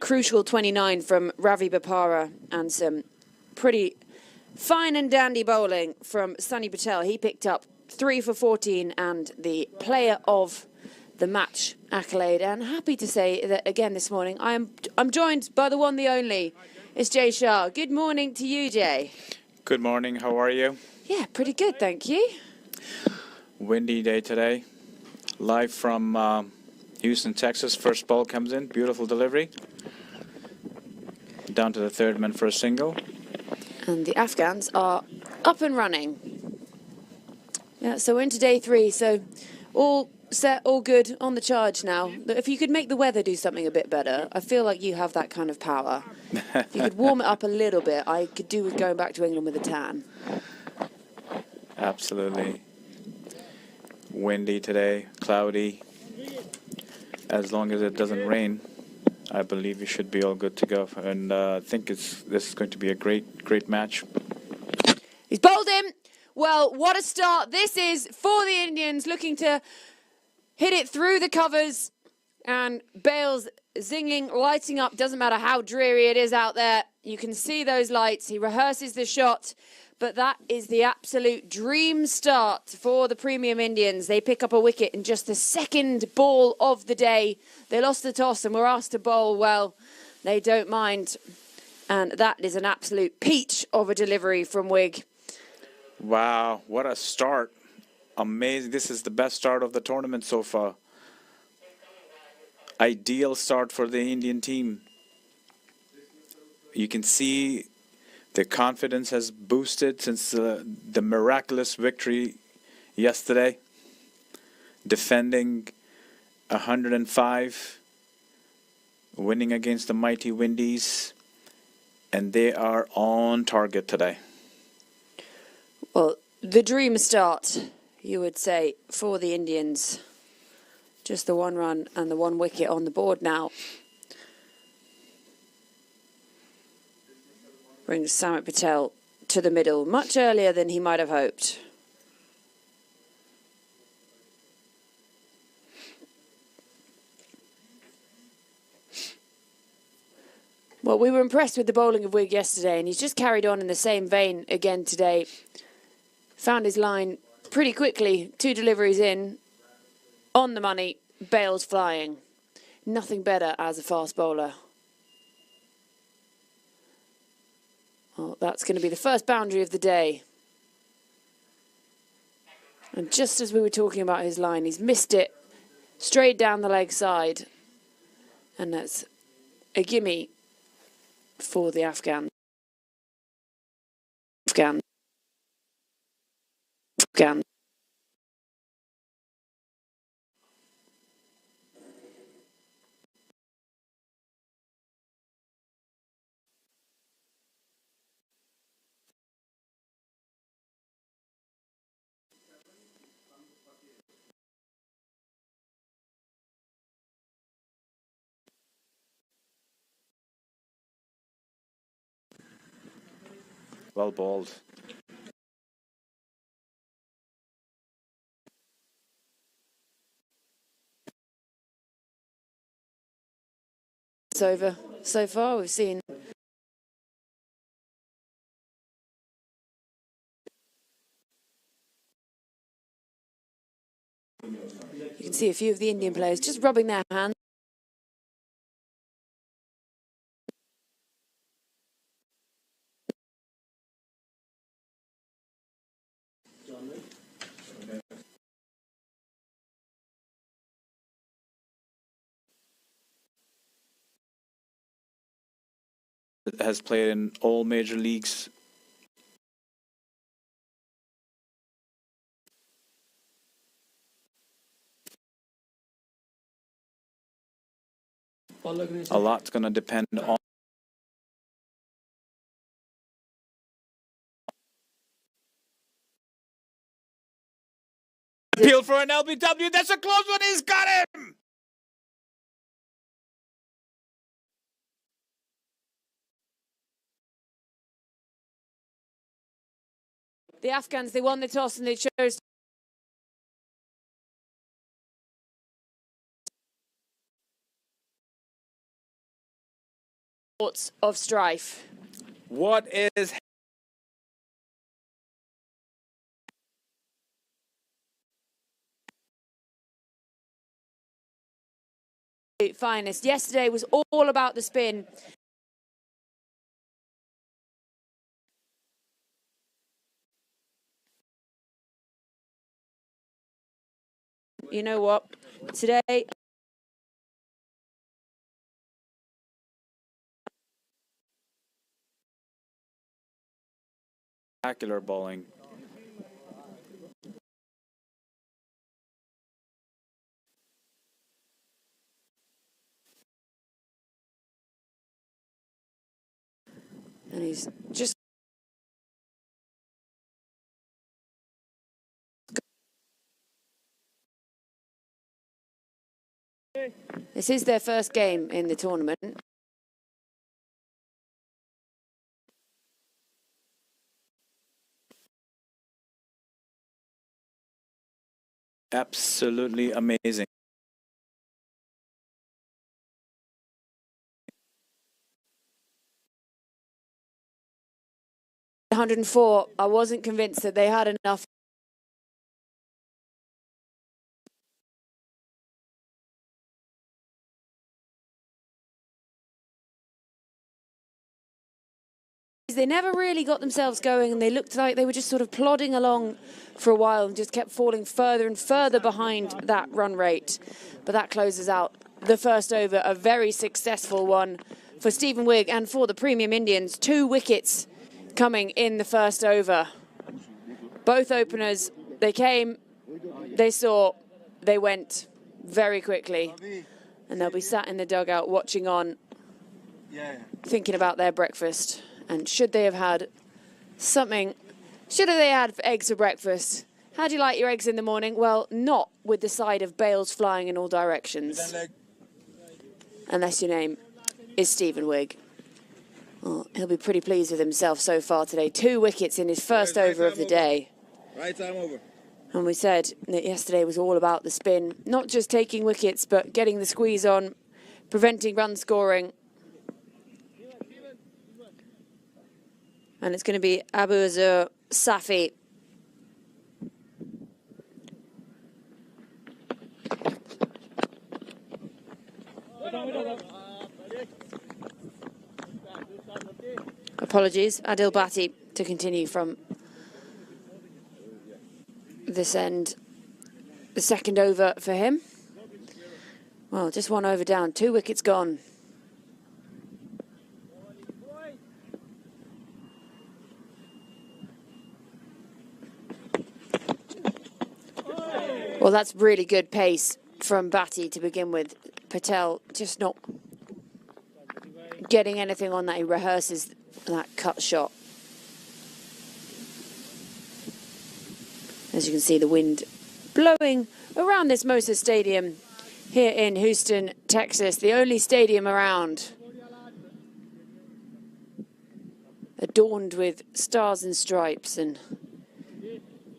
crucial 29 from Ravi Bopara and some pretty fine and dandy bowling from Sunny Patel. He picked up 3 for 14 and the player of the match accolade. And happy to say that again this morning I'm joined by the one, the only. It's Jay Shah. Good morning to you, Jay. Good morning. How are you? Yeah, pretty good, thank you. Windy day today. Live from Houston, Texas. First ball comes in. Beautiful delivery. Down to the third man for a single. And the Afghans are up and running. Yeah, so we're into day 3. So all set, all good, on the charge now. If you could make the weather do something a bit better, I feel like you have that kind of power. If you could warm it up a little bit, I could do with going back to England with a tan. Absolutely. Windy today, cloudy. As long as it doesn't rain, I believe you should be all good to go. And I think this is going to be a great match. He's bowled him. Well, what a start. This is for the Indians, looking to hit it through the covers. And Bales zinging, lighting up. Doesn't matter how dreary it is out there. You can see those lights. He rehearses the shot. But that is the absolute dream start for the Premium Indians. They pick up a wicket in just the second ball of the day. They lost the toss and were asked to bowl. Well, they don't mind. And that is an absolute peach of a delivery from Wigg. Wow, what a start. Amazing. This is the best start of the tournament so far. Ideal start for the Indian team. You can see the confidence has boosted since the miraculous victory yesterday. Defending 105, winning against the mighty Windies, and they are on target today. Well, the dream start, you would say, for the Indians. Just the 1 run and the 1 wicket on the board now. Brings Samit Patel to the middle much earlier than he might have hoped. Well, we were impressed with the bowling of Wigg yesterday, and he's just carried on in the same vein again today. Found his line pretty quickly, 2 deliveries in, on the money, Bales flying. Nothing better as a fast bowler. Well, that's going to be the first boundary of the day. And just as we were talking about his line, he's missed it straight down the leg side. And that's a gimme for the Afghans. Afghan. Well bowled. It's over so far. We've seen you can see a few of the Indian players just rubbing their hands. Has played in all major leagues. A lot's going to depend on appeal for an LBW. That's a close one. He's got him. The Afghans, they won the toss and they chose sorts of strife. What is finest. Yesterday was all about the spin. You know what? Today, spectacular bowling? and he's just this is their first game in the tournament. Absolutely amazing. .104. I wasn't convinced that they had enough. They never really got themselves going, and they looked like they were just sort of plodding along for a while and just kept falling further and further behind that run rate. But that closes out the first over, a very successful one for Stephen Wigg and for the Premium Indians. 2 wickets coming in the first over. Both openers, they came, they saw, they went very quickly. And they'll be sat in the dugout watching on, thinking about their breakfast. And should they have had something, should they have had eggs for breakfast? How do you like your eggs in the morning? Well, not with the side of bales flying in all directions. Unless your name is Stephen Wigg. Well, he'll be pretty pleased with himself so far today. 2 wickets in his first over of the day. Right time over. And we said that yesterday was all about the spin. Not just taking wickets, but getting the squeeze on, preventing run scoring. And it's going to be Abu Azur Safi. Apologies, Adil Bhatti to continue from this end. The second over for him. Well, just 1 over down, 2 wickets gone. Well, that's really good pace from Bhatti to begin with. Patel just not getting anything on that. He rehearses that cut shot. As you can see, the wind blowing around this Moser Stadium here in Houston, Texas, the only stadium around adorned with stars and stripes, and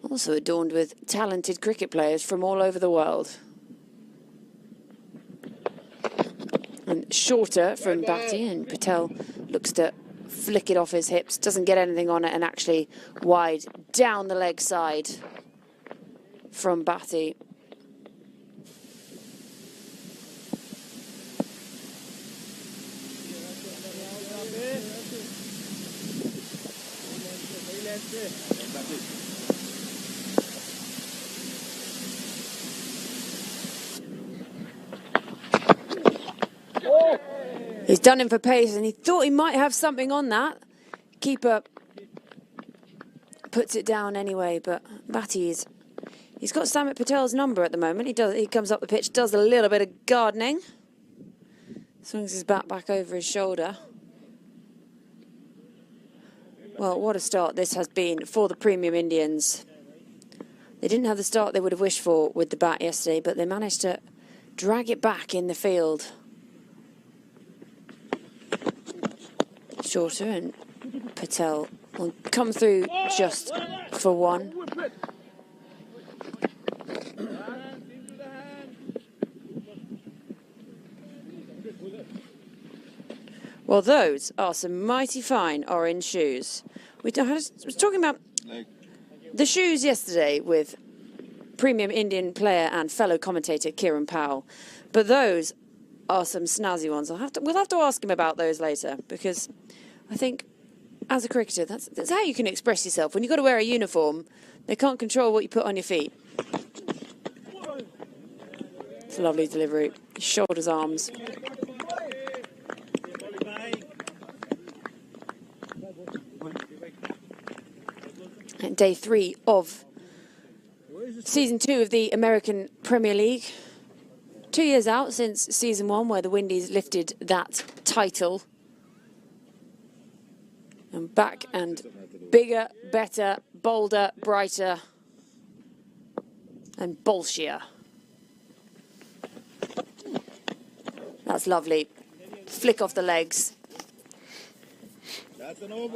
also adorned with talented cricket players from all over the world. And shorter from Bhatti, and Patel looks to flick it off his hips, doesn't get anything on it, and actually wide down the leg side from Bhatti. He's done him for pace, and he thought he might have something on that. Keeper puts it down anyway, but Bhatti he's got Samit Patel's number at the moment. He comes up the pitch, does a little bit of gardening, swings his bat back over his shoulder. Well, what a start this has been for the Premium Indians. They didn't have the start they would have wished for with the bat yesterday, but they managed to drag it back in the field. Shorter, and Patel will come through just for 1. Well, those are some mighty fine orange shoes. I was talking about the shoes yesterday with premium Indian player and fellow commentator Kieran Powell, but those are some snazzy ones. We'll have to ask him about those later, because I think as a cricketer, that's how you can express yourself. When you've got to wear a uniform, they can't control what you put on your feet. It's a lovely delivery. Shoulders, arms. And day 3 of season 2 of the American Premier League. 2 years out since season 1, where the Windies lifted that title. And back and bigger, better, bolder, brighter, and bolshier. That's lovely. Flick off the legs.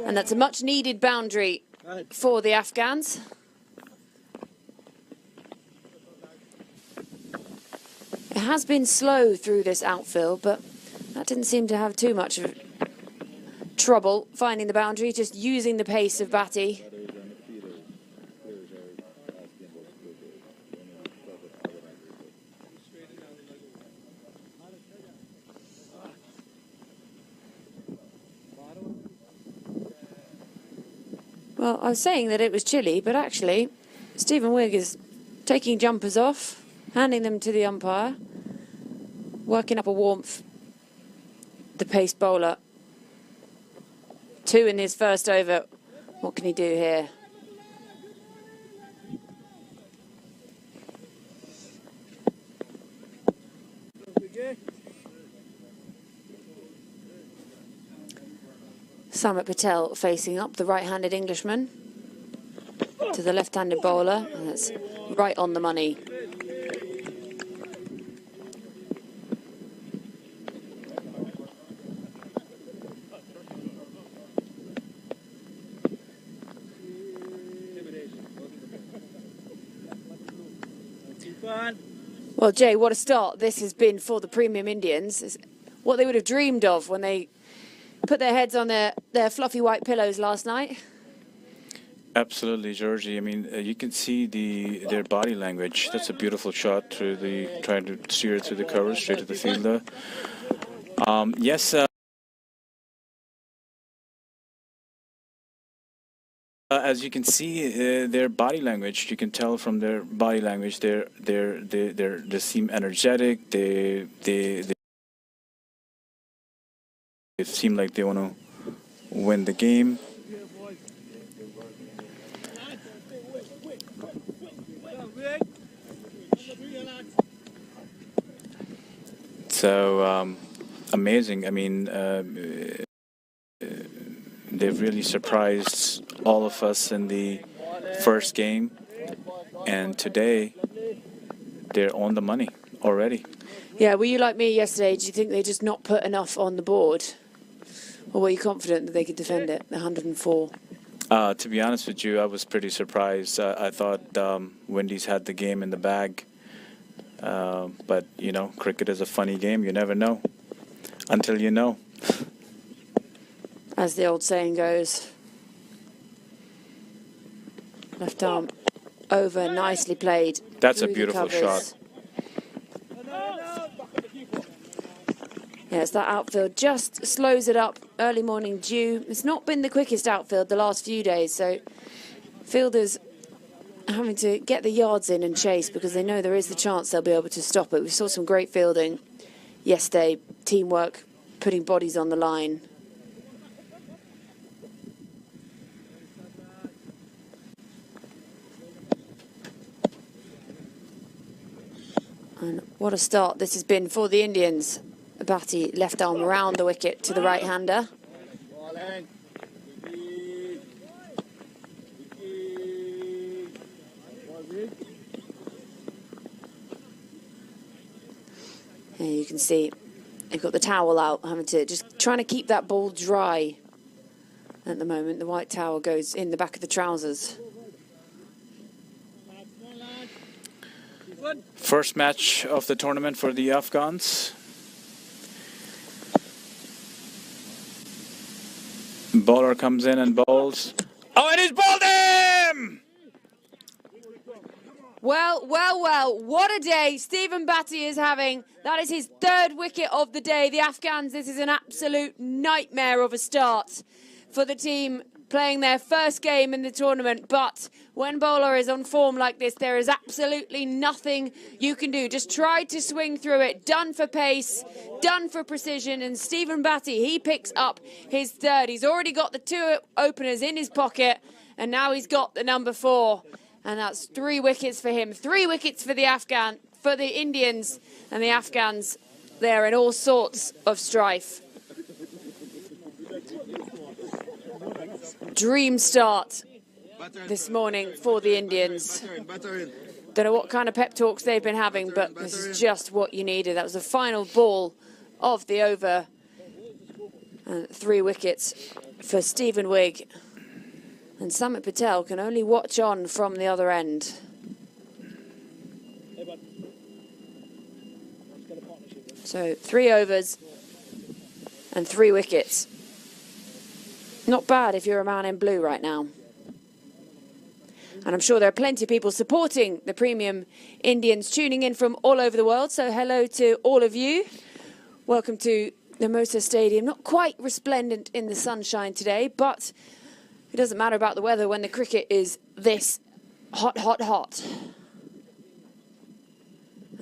And that's a much needed boundary for the Afghans. It has been slow through this outfield, but that didn't seem to have too much of trouble finding the boundary, just using the pace of Batty. Well, I was saying that it was chilly, but actually Stephen Wigg is taking jumpers off, handing them to the umpire, working up a warmth. The pace bowler. 2 in his first over. What can he do here? Samit Patel facing up, the right-handed Englishman, to the left-handed bowler, and that's right on the money. Well, Jay, what a start this has been for the premium Indians. It's what they would have dreamed of when they put their heads on their fluffy white pillows last night. Absolutely, Georgie. I mean, you can see their body language. That's a beautiful shot through trying to steer it through the cover, straight to the fielder. Yes. As you can see, their body language. You can tell from their body language. They seem energetic. They seem like they want to win the game. So amazing. I mean, they've really surprised all of us in the first game, and today they're on the money already. Yeah, were you like me yesterday? Did you think they just not put enough on the board? Or were you confident that they could defend it, the 104? To be honest with you, I was pretty surprised. I thought Windies had the game in the bag. But, you know, cricket is a funny game. You never know until you know. As the old saying goes. Left arm over, nicely played. That's a beautiful shot. Yes, that outfield just slows it up. Early morning dew. It's not been the quickest outfield the last few days, so fielders having to get the yards in and chase because they know there is the chance they'll be able to stop it. We saw some great fielding yesterday, teamwork, putting bodies on the line. And what a start this has been for the Indians. Batty left arm around the wicket to the right-hander. Here you can see they've got the towel out, having to just trying to keep that ball dry at the moment. The white towel goes in the back of the trousers. First match of the tournament for the Afghans. Bowler comes in and bowls. Oh, and he's bowled him! Well, what a day Stephen Batty is having. That is his third wicket of the day. The Afghans, this is an absolute nightmare of a start for the team playing their first game in the tournament. But when bowler is on form like this, there is absolutely nothing you can do. Just try to swing through it. Done for pace, done for precision. And Stephen Batty, he picks up his third. He's already got the 2 openers in his pocket, and now he's got the number 4. And that's 3 wickets for him. 3 wickets for the Indians, and the Afghans, they're in all sorts of strife. Dream start this morning for the Indians. Don't know what kind of pep talks they've been having, but this is just what you needed. That was the final ball of the over. And 3 wickets for Stephen Wigg. And Samit Patel can only watch on from the other end. So 3 overs and 3 wickets. Not bad if you're a man in blue right now. And I'm sure there are plenty of people supporting the premium Indians tuning in from all over the world. So hello to all of you. Welcome to the Motor Stadium. Not quite resplendent in the sunshine today, but it doesn't matter about the weather when the cricket is this hot, hot, hot.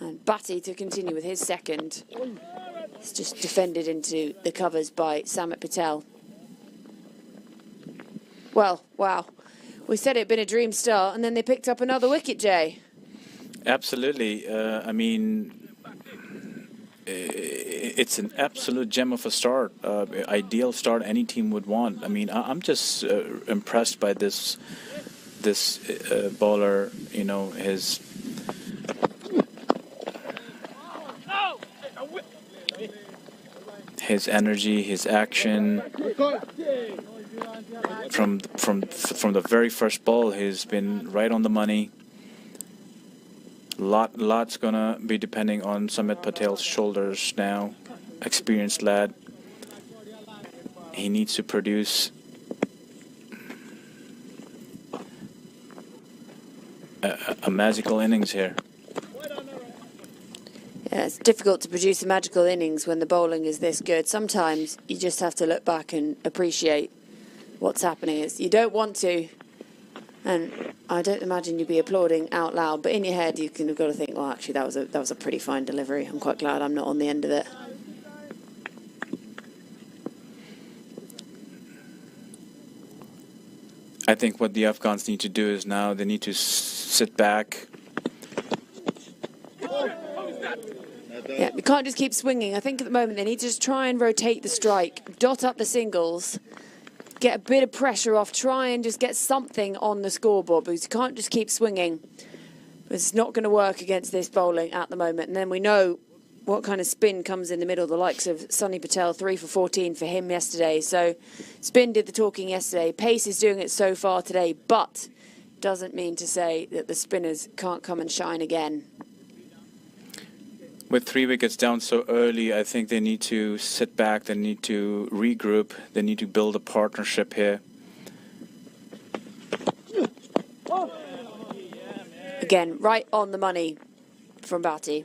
And Batty to continue with his second. It's just defended into the covers by Samit Patel. Well, wow. We said it'd been a dream start, and then they picked up another wicket, Jay. Absolutely. I mean, it's an absolute gem of a start. Ideal start any team would want. I mean, I'm just impressed by this bowler. You know, his energy, his action. From the very first ball, he's been right on the money. Lot's gonna be depending on Samit Patel's shoulders now. Experienced lad. He needs to produce a magical innings here. Yeah, it's difficult to produce a magical innings when the bowling is this good. Sometimes you just have to look back and appreciate what's happening. You don't want to, and I don't imagine you'd be applauding out loud, but in your head you've got to think, well, actually that was a pretty fine delivery. I'm quite glad I'm not on the end of it. I think what the Afghans need to do is now they need to sit back. Yeah, you can't just keep swinging. I think at the moment they need to just try and rotate the strike, dot up the singles, get a bit of pressure off, try and just get something on the scoreboard, because you can't just keep swinging. It's not going to work against this bowling at the moment. And then we know what kind of spin comes in the middle, the likes of Sunny Patel, 3 for 14 for him yesterday. So spin did the talking yesterday. Pace is doing it so far today, but doesn't mean to say that the spinners can't come and shine again. With 3 wickets down so early, I think they need to sit back, they need to regroup, they need to build a partnership here. Again, right on the money from Batty.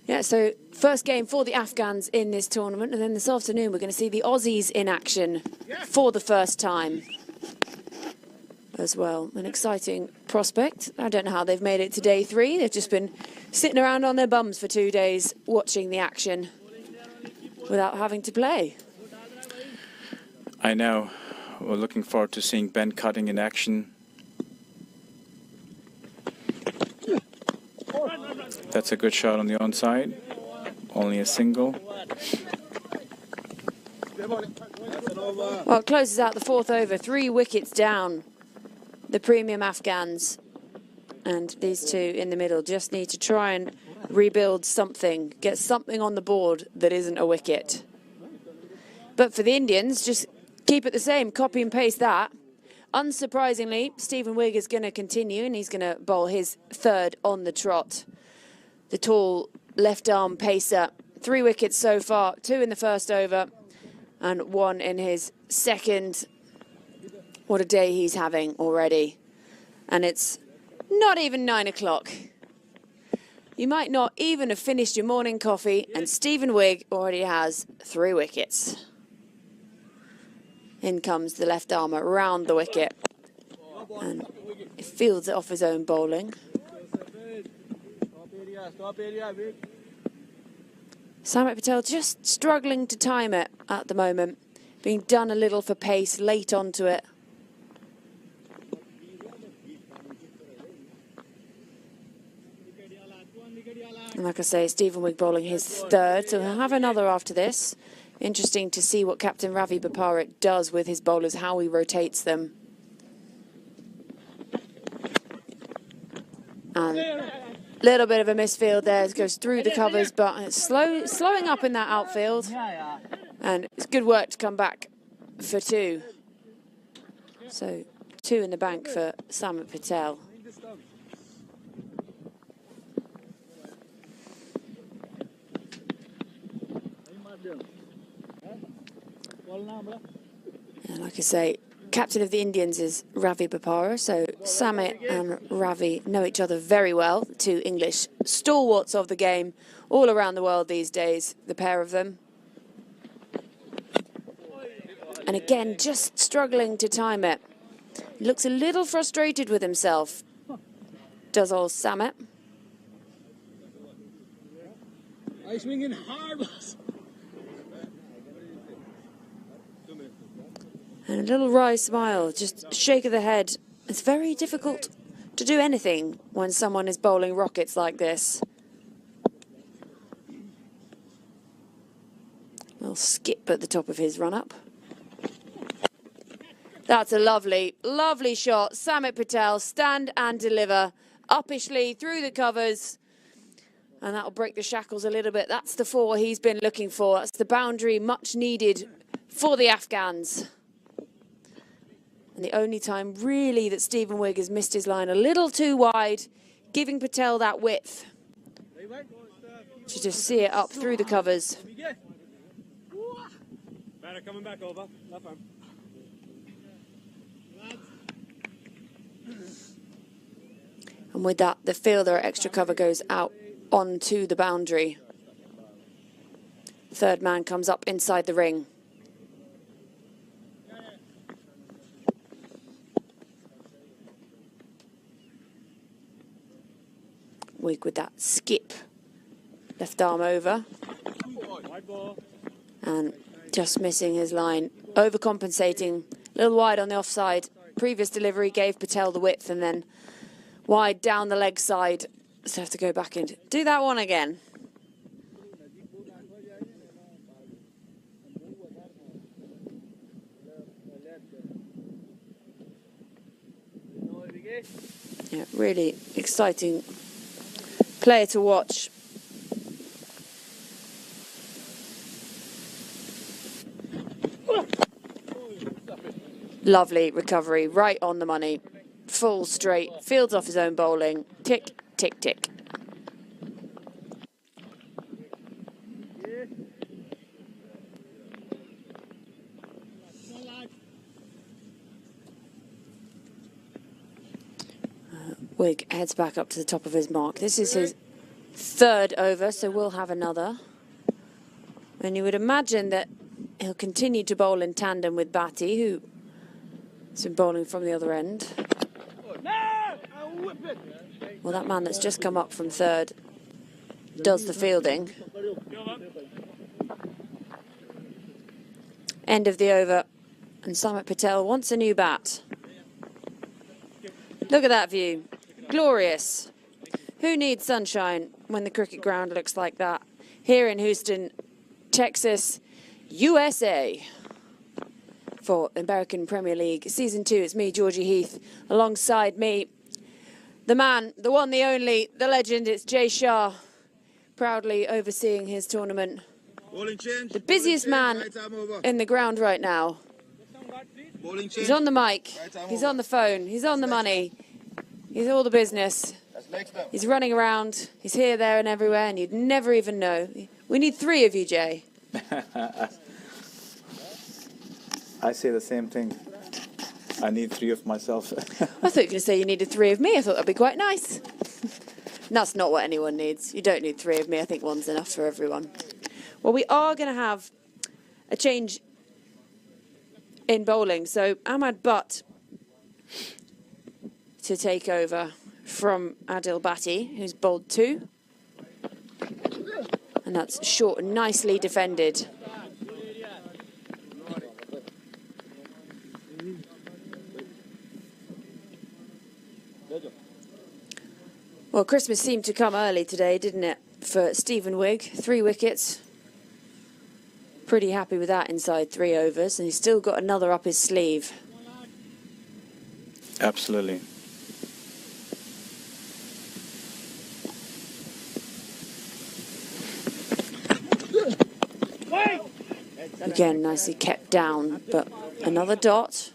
Yeah, so first game for the Afghans in this tournament, and then this afternoon we're going to see the Aussies in action for the first time as well. An exciting prospect. I don't know how they've made it to day 3. They've just been sitting around on their bums for 2 days watching the action without having to play. I know. We're looking forward to seeing Ben Cutting in action. That's a good shot on the onside. Only a single. Well, it closes out the 4th over. 3 wickets down. The premium Afghans. And these two in the middle just need to try and rebuild something. Get something on the board that isn't a wicket. But for the Indians, just keep it the same. Copy and paste that. Unsurprisingly, Stephen Wigg is going to continue, and he's going to bowl his 3rd on the trot. the tall left-arm pacer. 3 wickets so far, 2 in the first over and 1 in his second. What a day he's having already. And it's not even 9 o'clock. You might not even have finished your morning coffee, and Stephen Wigg already has 3 wickets. In comes the left armer round the wicket, and he fields it off his own bowling. Samit Patel just struggling to time it at the moment, being done a little for pace late onto it. And like I say, Stephen Wigg bowling his third, so he'll have another after this. Interesting to see what Captain Ravi Bopara does with his bowlers, how he rotates them. And a little bit of a misfield there. It goes through the covers, but it's slowing up in that outfield. And it's good work to come back for 2. So 2 in the bank for Samit Patel. And like I say, captain of the Indians is Ravi Bopara, so Samit and Ravi know each other very well. 2 English stalwarts of the game all around the world these days, the pair of them. And again, just struggling to time it. He looks a little frustrated with himself, does old Samit. I swinging hard. And a little wry smile, just shake of the head. It's very difficult to do anything when someone is bowling rockets like this. A little skip at the top of his run-up. That's a lovely, lovely shot. Samit Patel, stand and deliver. Uppishly through the covers. And that'll break the shackles a little bit. That's the 4 he's been looking for. That's the boundary much needed for the Afghans. And the only time really that Stephen Wigg has missed his line a little too wide, giving Patel that width to just see it up through the covers. Coming back over. And with that, the fielder extra cover goes out onto the boundary. Third man comes up inside the ring. Wigg with that skip, left arm over, and just missing his line, overcompensating, a little wide on the offside. Previous delivery gave Patel the width, and then wide down the leg side, so have to go back and do that one again. Yeah, really exciting player to watch. Lovely recovery, right on the money, full straight, fields off his own bowling, tick, tick, tick. Wigg heads back up to the top of his mark. This is his 3rd over, so we'll have another. And you would imagine that he'll continue to bowl in tandem with Batty, who has been bowling from the other end. Well, that man that's just come up from 3rd does the fielding. End of the over, and Samit Patel wants a new bat. Look at that view. Glorious. Who needs sunshine when the cricket ground looks like that? Here in Houston, Texas, USA. For American Premier League Season 2, it's me, Georgie Heath. Alongside me, the man, the one, the only, the legend, it's Jay Shah. Proudly overseeing his tournament. The busiest man in the ground right now. He's on the mic, he's on the phone, he's on the money, he's all the business. He's running around. He's here, there, and everywhere, and you'd never even know. We need 3 of you, Jay. I say the same thing. I need 3 of myself. I thought you were going to say you needed 3 of me. I thought that'd be quite nice. That's not what anyone needs. You don't need 3 of me. I think 1's enough for everyone. Well, we are going to have a change in bowling. So Ahmad Butt to take over from Adil Bhatti, who's bowled 2. And that's short and nicely defended. Well, Christmas seemed to come early today, didn't it, for Stephen Wigg? 3 wickets. Pretty happy with that inside 3 overs, and he's still got another up his sleeve. Absolutely. Again, nicely kept down, but another dot.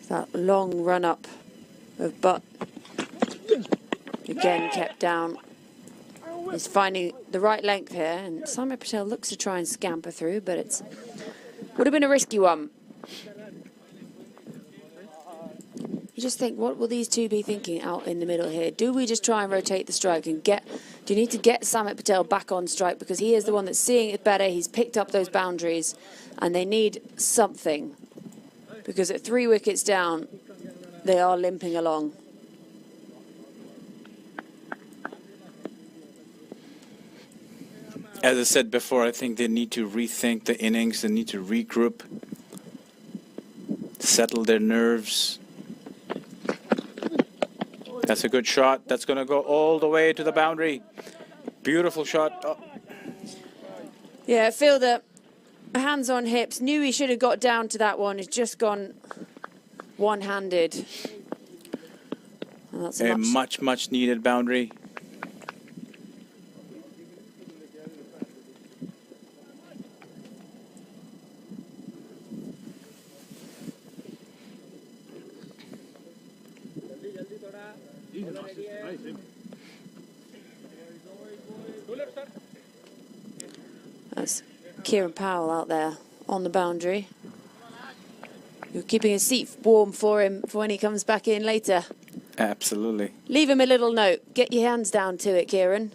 That long run up of Butt, again kept down. He's finding the right length here, and Salmedia Patel looks to try and scamper through, but it's would have been a risky one. You just think, what will these 2 be thinking out in the middle here? Do we just try and rotate the strike and do you need to get Salmedia Patel back on strike, because he is the one that's seeing it better. He's picked up those boundaries, and they need something. Because at 3 wickets down, they are limping along. As I said before, I think they need to rethink the innings. They need to regroup, settle their nerves. That's a good shot. That's going to go all the way to the boundary. Beautiful shot. Oh. Yeah, I feel that hands on hips, knew he should have got down to that one. He's just gone one-handed. And that's a much needed boundary. That's Kieran Powell out there on the boundary. You're keeping his seat warm for him for when he comes back in later. Absolutely. Leave him a little note. Get your hands down to it, Kieran.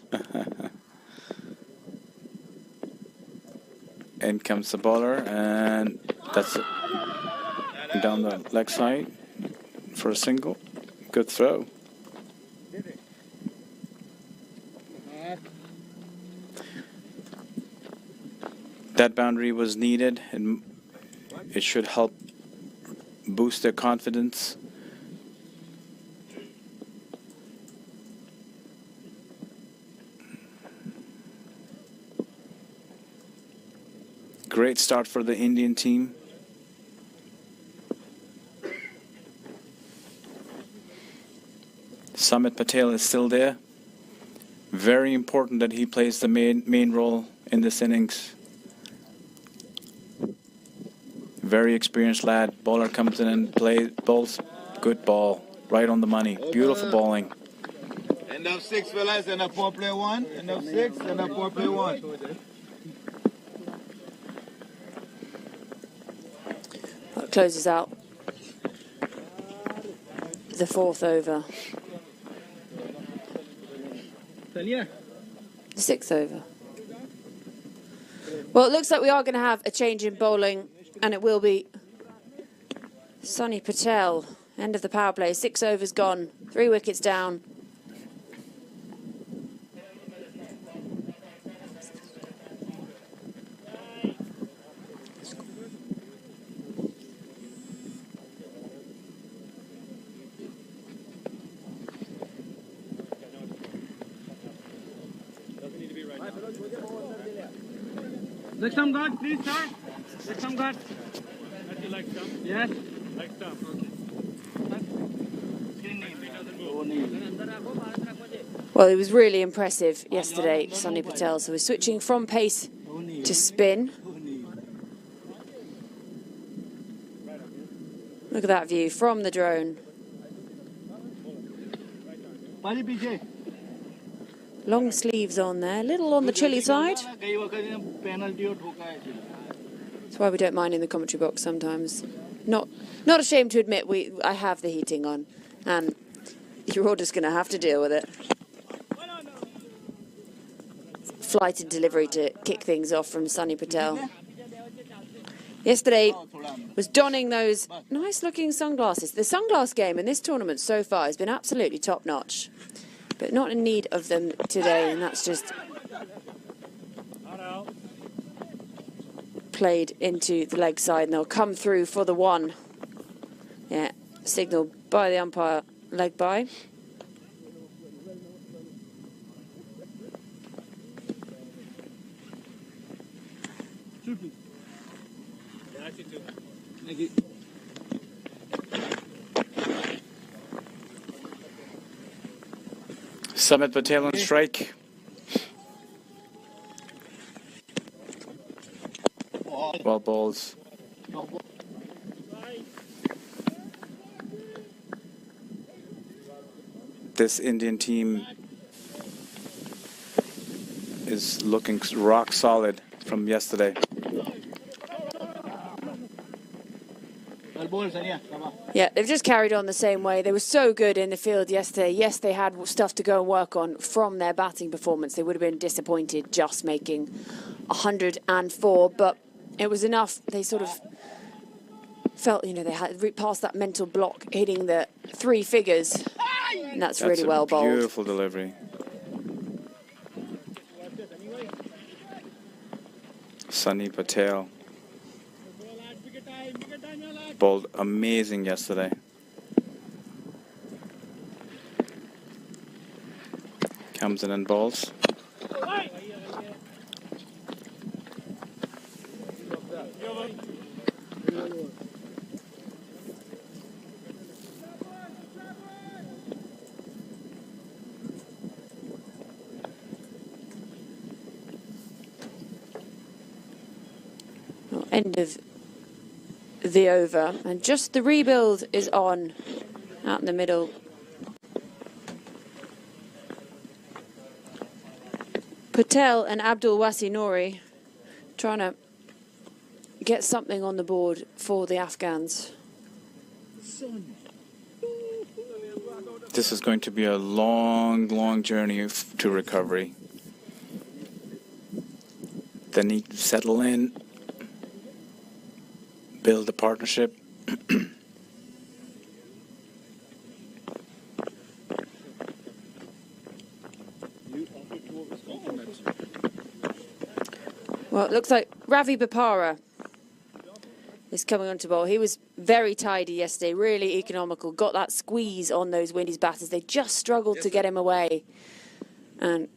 In comes the bowler, and that's it. Down the leg side for a single. Good throw. That boundary was needed, and it should help boost their confidence. Great start for the Indian team. Salmedia Patel is still there. Very important that he plays the main role in this innings. Very experienced lad. Bowler comes in and bowls. Good ball. Right on the money. Beautiful bowling. End of 6, fellas. End of 4, play 1. End of 6. End of 4, play 1. That closes out the 4th over. The 6th over. Well, it looks like we are going to have a change in bowling, and it will be Salmedia Patel. End of the power play. 6 overs gone. 3 wickets down. Like some guard, please, sir. Like some guard. That you like some? Yes. Like some. Well, it was really impressive yesterday, Sunny Patel. So we're switching from pace to spin. Look at that view from the drone. Long sleeves on there, little on the chilly side. That's why we don't mind in the commentary box sometimes. Not ashamed to admit I have the heating on, and you're all just going to have to deal with it. Flight and delivery to kick things off from Sunny Patel. Yesterday was donning those nice-looking sunglasses. The sunglass game in this tournament so far has been absolutely top-notch, but not in need of them today, and that's just played into the leg side, and they'll come through for the one. Yeah, signal by the umpire, leg by. Thank you. Samit Patel on strike. Well balls. This Indian team is looking rock solid from yesterday. Yeah, they've just carried on the same way. They were so good in the field yesterday. Yes, they had stuff to go and work on from their batting performance. They would have been disappointed just making 104, but it was enough. They sort of felt, they had passed that mental block, hitting the 3 figures, and that's really well bowled. Beautiful delivery. Sunny Patel bowled amazing yesterday. Comes in and bowls. End of the over, and just the rebuild is on out in the middle. Patel and Abdul Wasi Nouri trying to get something on the board for the Afghans. This is going to be a long journey to recovery. They need to settle in, build a partnership. Well, it looks like Ravi Bapara is coming on to bowl. He was very tidy yesterday, really economical, got that squeeze on those Windies batters. They just struggled to get him away. And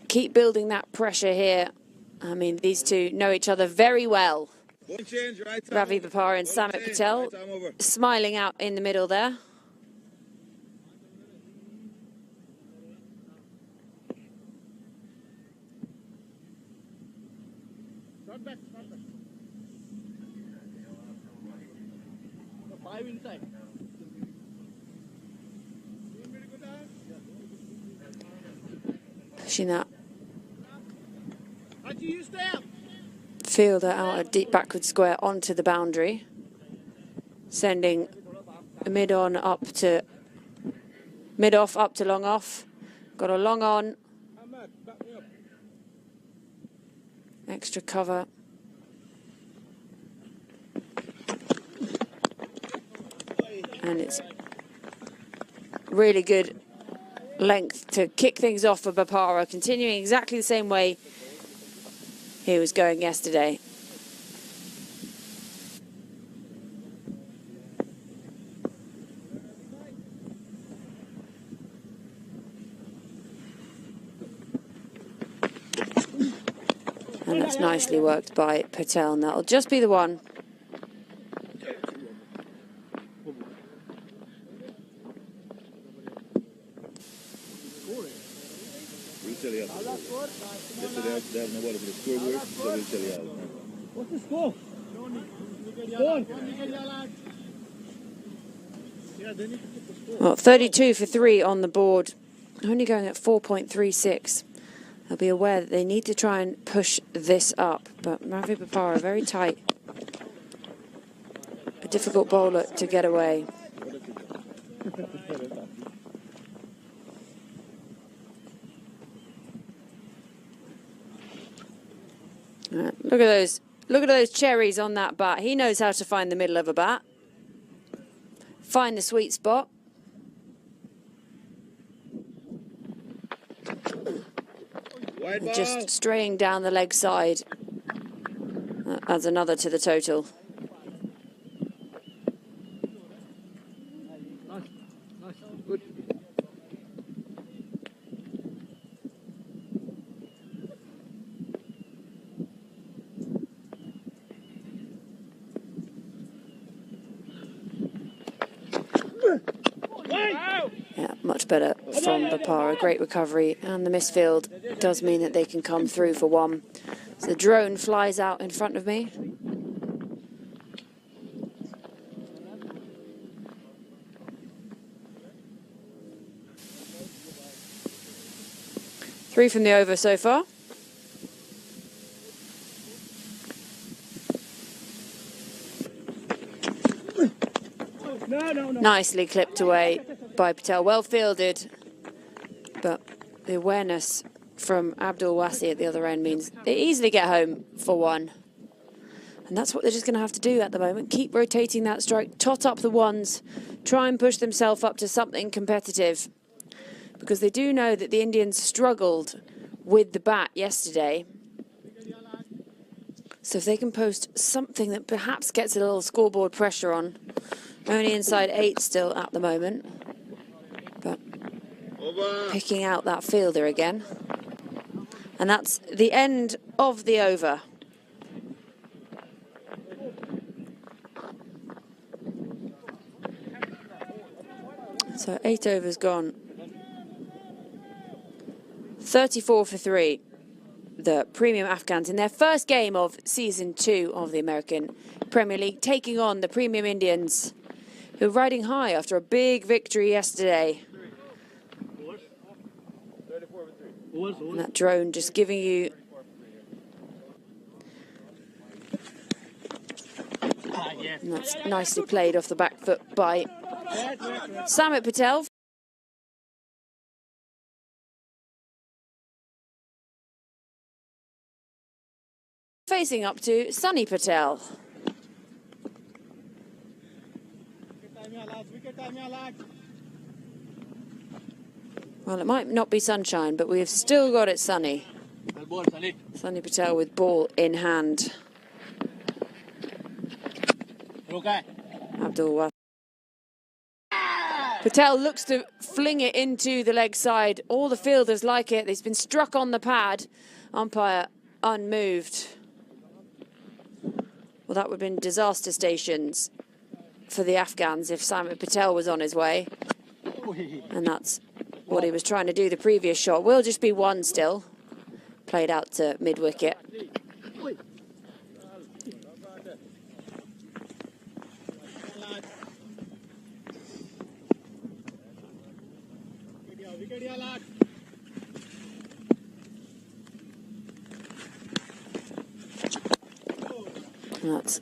keep building that pressure here. I mean, these two know each other very well. Ravi Bapara and Samit Patel smiling out in the middle there. Pushing that fielder out a deep backward square onto the boundary, sending mid-on up to mid-off up to long-off. Got a long on, extra cover. And it's really good length to kick things off for Bapara, continuing exactly the same way he was going yesterday. And that's That's nicely worked by Patel, and that'll just be the one. We'll tell you after. They have no water for the scoreboard, so we'll tell you after. What's the score? Well, 32 for 3 on the board, only going at 4.36. They'll be aware that they need to try and push this up, but Ravi Bopara very tight. A difficult bowler to get away. Look at those cherries on that bat. He knows how to find the middle of a bat. Find the sweet spot. Just straying down the leg side. That adds another to the total. Good. Yeah, much better from Bopara. Great recovery, and the misfield does mean that they can come through for one. So the drone flies out in front of me. Three from the over so far. Nicely clipped away by Patel. Well fielded, but the awareness from Abdul Wasi at the other end means they easily get home for one. And that's what they're just going to have to do at the moment. Keep rotating that strike, tot up the ones, try and push themselves up to something competitive. Because they do know that the Indians struggled with the bat yesterday. So if they can post something that perhaps gets a little scoreboard pressure on. Only inside 8 still at the moment. But picking out that fielder again. And that's the end of the over. So 8 overs gone. 34 for 3. The premium Afghans in their first game of season 2 of the American Premier League, taking on the premium Indians, who are riding high after a big victory yesterday. And that drone just giving you and that's nicely played off the back foot by Samit Patel. Facing up to Sunny Patel. Well, it might not be sunshine, but we've still got it sunny. Sunny Patel with ball in hand. Abdul Wasi. Patel looks to fling it into the leg side. All the fielders like it. He's been struck on the pad. Umpire unmoved. Well, that would have been disaster stations for the Afghans if Samit Patel was on his way. And that's what he was trying to do the previous shot. Will just be one still. Played out to mid-wicket. And that's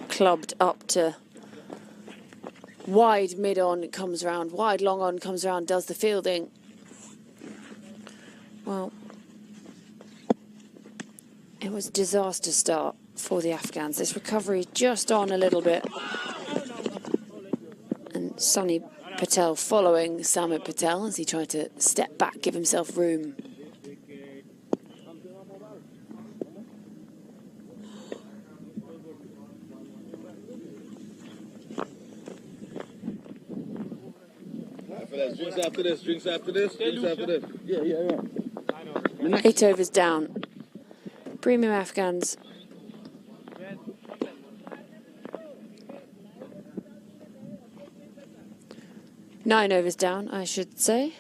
clubbed up to wide mid-on, it comes round. Wide long-on comes round, does the fielding. Well, it was a disaster start for the Afghans. This recovery just on a little bit. And Sunny Patel following Samit Patel as he tried to step back, give himself room. Drinks after this, drinks after this, drinks after this. Yeah. 8 overs down. Premium Afghans. 9 overs down, I should say.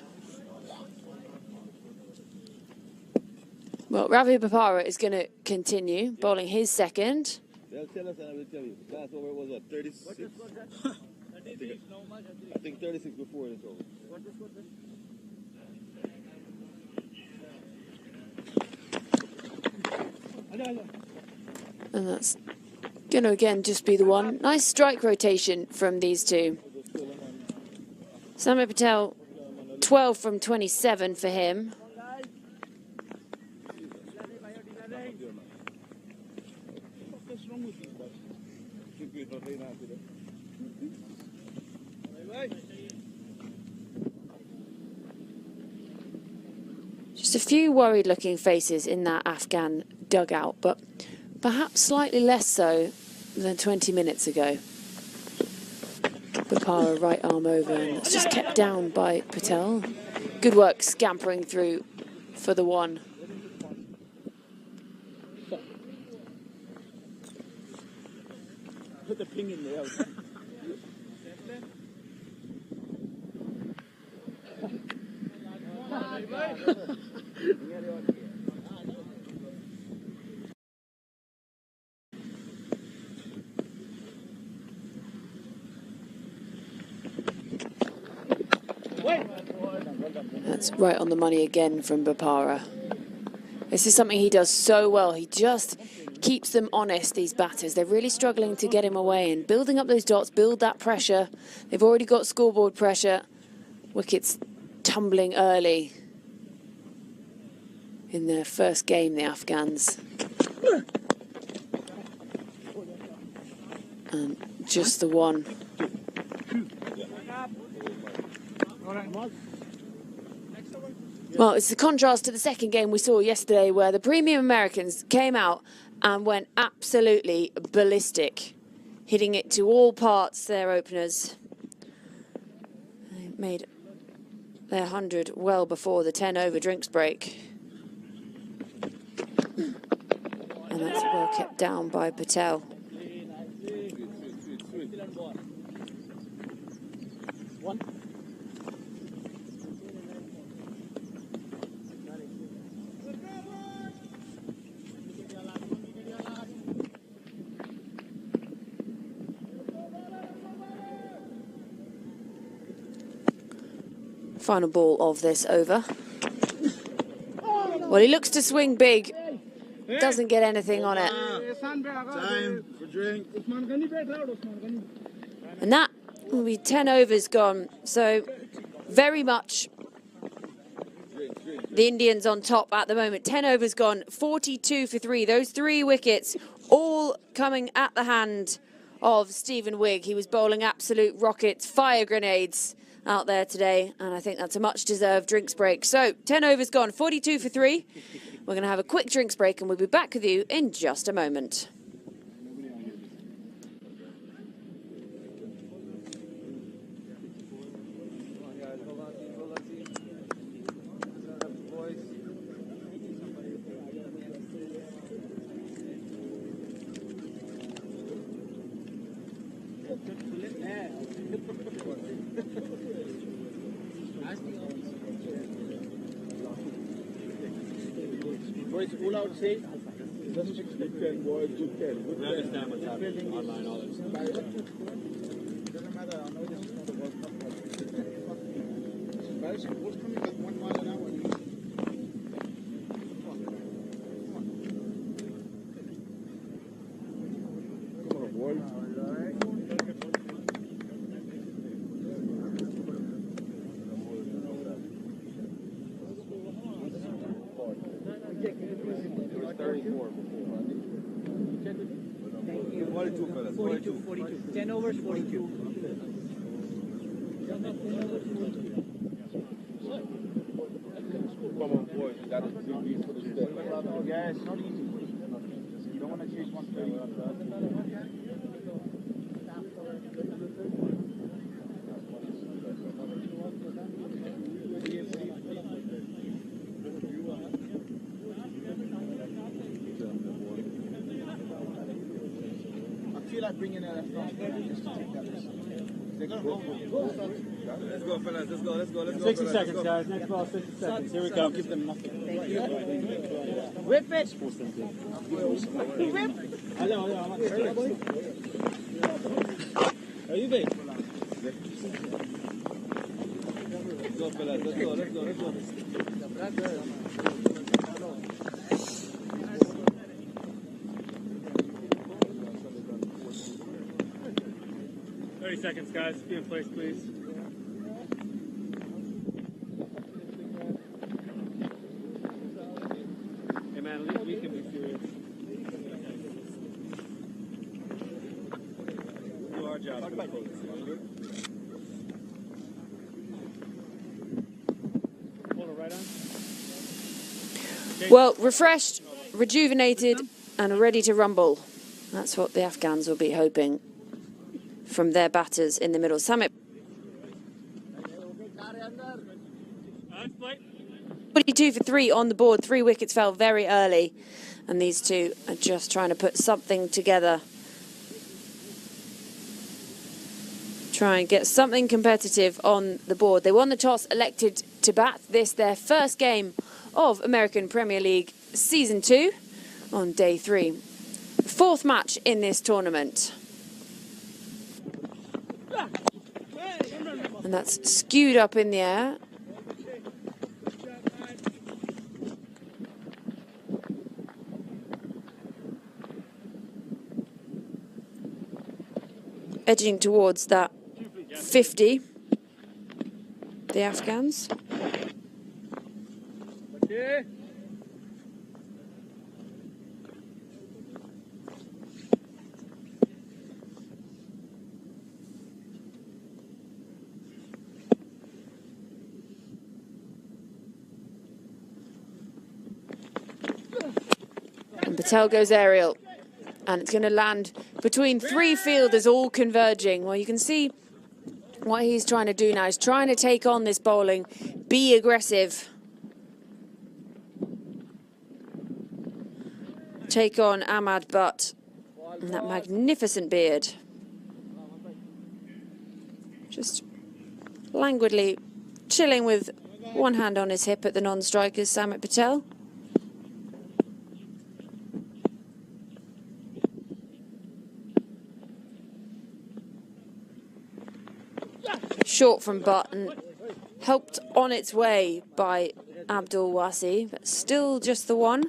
Well, Ravi Bopara is going to continue bowling his second. They'll tell us and I will tell you. Last over was what, 36? I think 36 before this over. And that's going to again just be the one. Nice strike rotation from these two. Samir Patel, 12 from 27 for him. Just a few worried looking faces in that Afghan dugout, but perhaps slightly less so than 20 minutes ago. Bopara right arm over, and it's just kept down by Patel. Good work scampering through for the one. Put the ping in there. That's right on the money again from Bopara. This is something he does so well. He just keeps them honest, these batters. They're really struggling to get him away and building up those dots, build that pressure. They've already got scoreboard pressure. Wickets tumbling early in their first game, the Afghans. And just the one. Well, it's the contrast to the second game we saw yesterday where the premium Americans came out and went absolutely ballistic, hitting it to all parts, their openers. They made their 100 well before the 10-over drinks break. And that's well kept down by Patel. Final ball of this over. Well, he looks to swing big. Doesn't get anything on it. Time for drink. And that will be 10 overs gone. So very much the Indians on top at the moment. 10 overs gone, 42 for 3. Those 3 wickets all coming at the hand of Stephen Wigg. He was bowling absolute rockets, fire grenades out there today, and I think that's a much-deserved drinks break. So 10 overs gone, 42 for 3. We're going to have a quick drinks break, and we'll be back with you in just a moment. Boys, all I would say is just good 10, boys, good 10. Good 10. Understand what's happening online, all that stuff. Doesn't matter, I know this is not a World Cup. It's embarrassing. What's coming at 1 mile an hour? Come on, boys. Thank you. 42, fellas. 42. 10 overs, 42. Come on, boys. That's a big piece for the step. Yeah, it's not easy. You don't want to chase one play. feel like bringing a left arm just to take that risk. Let's go, fellas. Let's go. 60 seconds, guys. Next ball, 60 seconds. Here we go. Give them nothing. Whip it. Are you big? Let's go, fellas. Let's go. 30 seconds, guys. Be in place, please. Hey, man, at least we can be serious. Do our job. Hold it right on. Well, refreshed, rejuvenated, and ready to rumble. That's what the Afghans will be hoping from their batters in the middle. Summit 42 for 3 on the board. 3 wickets fell very early, and these two are just trying to put something together. Try and get something competitive on the board. They won the toss, elected to bat. This their first game of American Premier League Season 2 on day 3. 4th match in this tournament. And that's skewed up in the air. Edging towards that 50, the Afghans. And Patel goes aerial, and it's going to land between 3 fielders all converging. Well, you can see what he's trying to do now. He's trying to take on this bowling, be aggressive. Take on Ahmad Butt and that magnificent beard. Just languidly chilling with one hand on his hip at the non-strikers, Samit Patel. Short from Butt and helped on its way by Abdul Wasi, but still just the one.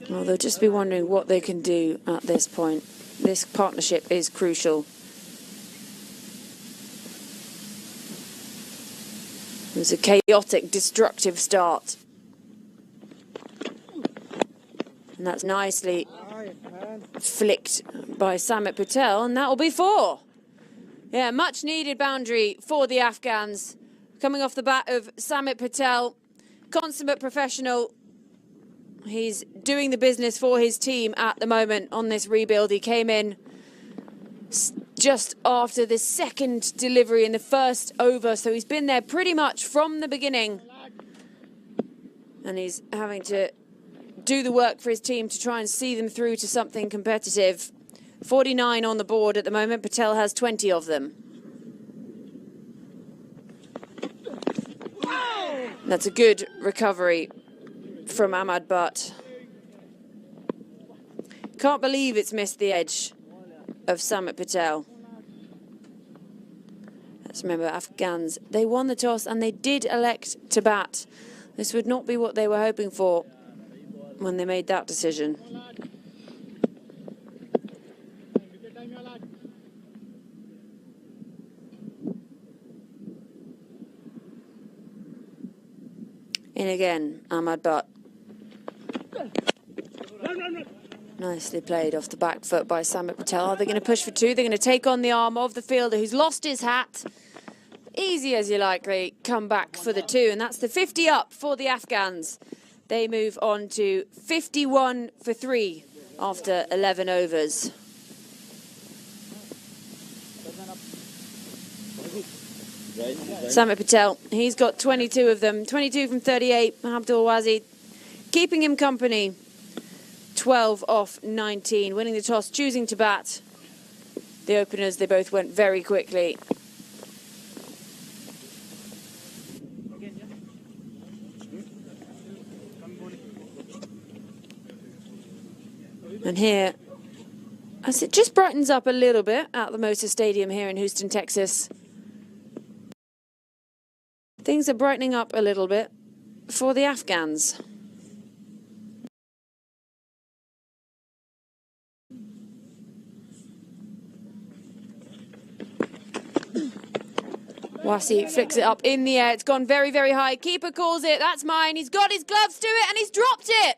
Well, they'll just be wondering what they can do at this point. This partnership is crucial. It was a chaotic, destructive start. And that's nicely flicked by Samit Patel, and that will be 4. Yeah, much needed boundary for the Afghans. Coming off the bat of Samit Patel, consummate professional. He's doing the business for his team at the moment on this rebuild. He came in just after the second delivery in the first over, so he's been there pretty much from the beginning. And he's having to do the work for his team to try and see them through to something competitive. 49 on the board at the moment. Patel has 20 of them. That's a good recovery from Ahmad Butt. Can't believe it's missed the edge of Samit Patel. Let's remember, Afghans, they won the toss and they did elect to bat. This would not be what they were hoping for when they made that decision. In again, Ahmad Butt. Nicely played off the back foot by Samit Patel. Are they going to push for 2? They're going to take on the arm of the fielder who's lost his hat. Easy as you likely, come back for the 2. And that's the 50 up for the Afghans. They move on to 51 for 3 after 11 overs. Samit Patel, he's got 22 of them, 22 from 38. Abdul Wazi keeping him company. 12 off 19, winning the toss, choosing to bat. The openers, they both went very quickly. And here, as it just brightens up a little bit at the Motor Stadium here in Houston, Texas. Things are brightening up a little bit for the Afghans. Wasi flicks it up in the air. It's gone very, very high. Keeper calls it. That's mine. He's got his gloves to it and he's dropped it.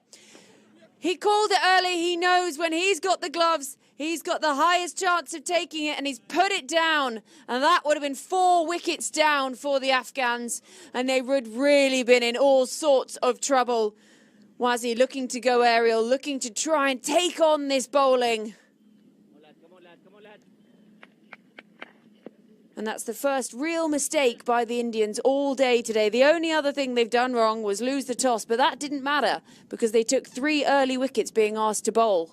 He called it early. He knows when he's got the gloves, he's got the highest chance of taking it, and he's put it down. And that would have been 4 wickets down for the Afghans, and they would really been in all sorts of trouble. Wasi looking to go aerial, looking to try and take on this bowling. And that's the first real mistake by the Indians all day today. The only other thing they've done wrong was lose the toss, but that didn't matter because they took 3 early wickets being asked to bowl.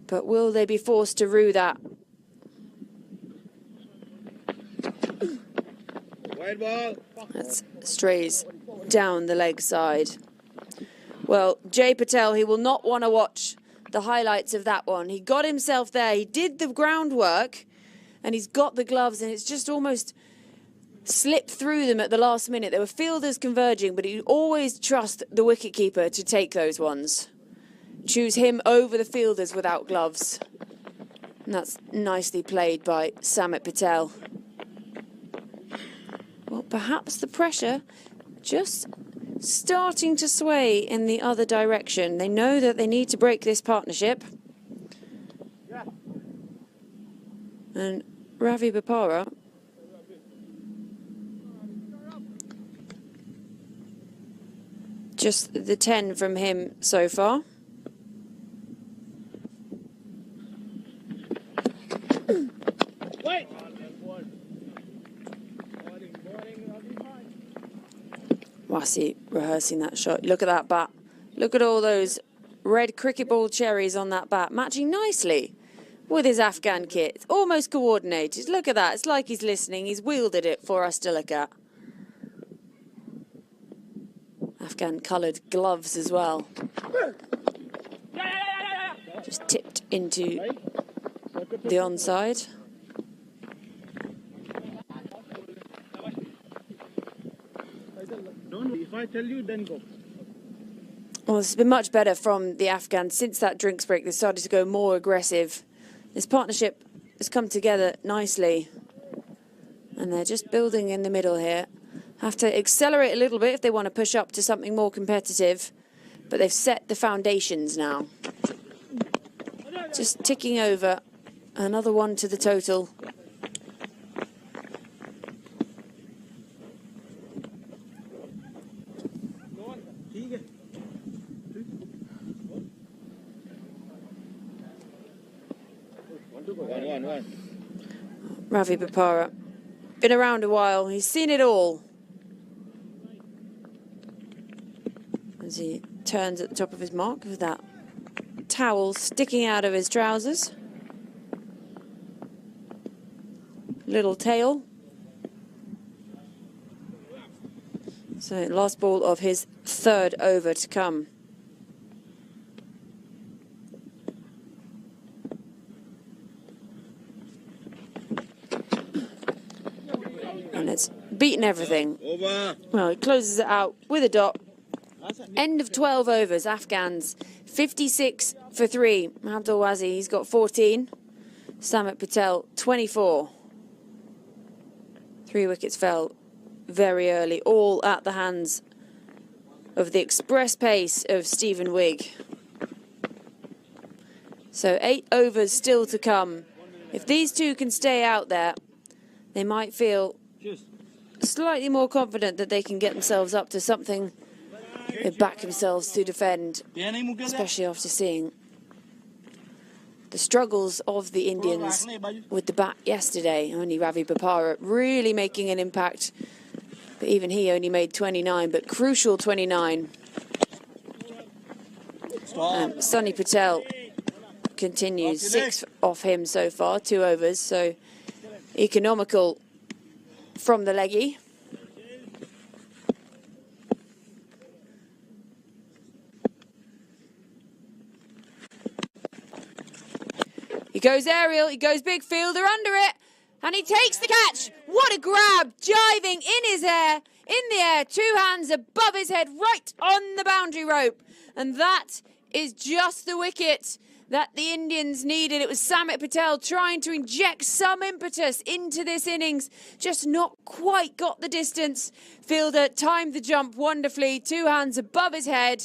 But will they be forced to rue that? Wide ball. That's strays down the leg side. Well, Jay Patel, he will not want to watch the highlights of that one. He got himself there. He did the groundwork. And he's got the gloves, and it's just almost slipped through them at the last minute. There were fielders converging, but he always trusts the wicketkeeper to take those ones. Choose him over the fielders without gloves. And that's nicely played by Samit Patel. Well, perhaps the pressure just starting to sway in the other direction. They know that they need to break this partnership. And Ravi Bapara just the 10 from him so far. Wasi rehearsing that shot. Look at that bat. Look at all those red cricket ball cherries on that bat, matching nicely with his Afghan kit. It's almost coordinated. Look at that. It's like he's listening. He's wielded it for us to look at. Afghan coloured gloves as well. Just tipped into the onside. If I tell you, then go. Well, it's been much better from the Afghans. Since that drinks break, they started to go more aggressive. This partnership has come together nicely. And they're just building in the middle here. Have to accelerate a little bit if they want to push up to something more competitive. But they've set the foundations now. Just ticking over. Another one to the total. Ravi Bapara, been around a while, he's seen it all. As he turns at the top of his mark with that towel sticking out of his trousers. Little tail. So last ball of his 3rd over to come. And it's beaten everything. Over. Well, it closes it out with a dot. End of 12 overs, Afghans. 56 for 3. Abdul Wazi, he's got 14. Samit Patel, 24. 3 wickets fell very early, all at the hands of the express pace of Stephen Wigg. So 8 overs still to come. If these two can stay out there, they might feel slightly more confident that they can get themselves up to something they back themselves to defend, especially after seeing the struggles of the Indians with the bat yesterday. Only Ravi Bopara really making an impact, but even he only made 29, but crucial 29. Sunny Patel continues, 6 off him so far, 2 overs, so economical from the leggy. He goes aerial, he goes big fielder under it, and he takes the catch. What a grab, jiving in the air, 2 hands above his head, right on the boundary rope. And that is just the wicket that the Indians needed. It was Samit Patel trying to inject some impetus into this innings, just not quite got the distance. Fielder timed the jump wonderfully, 2 hands above his head.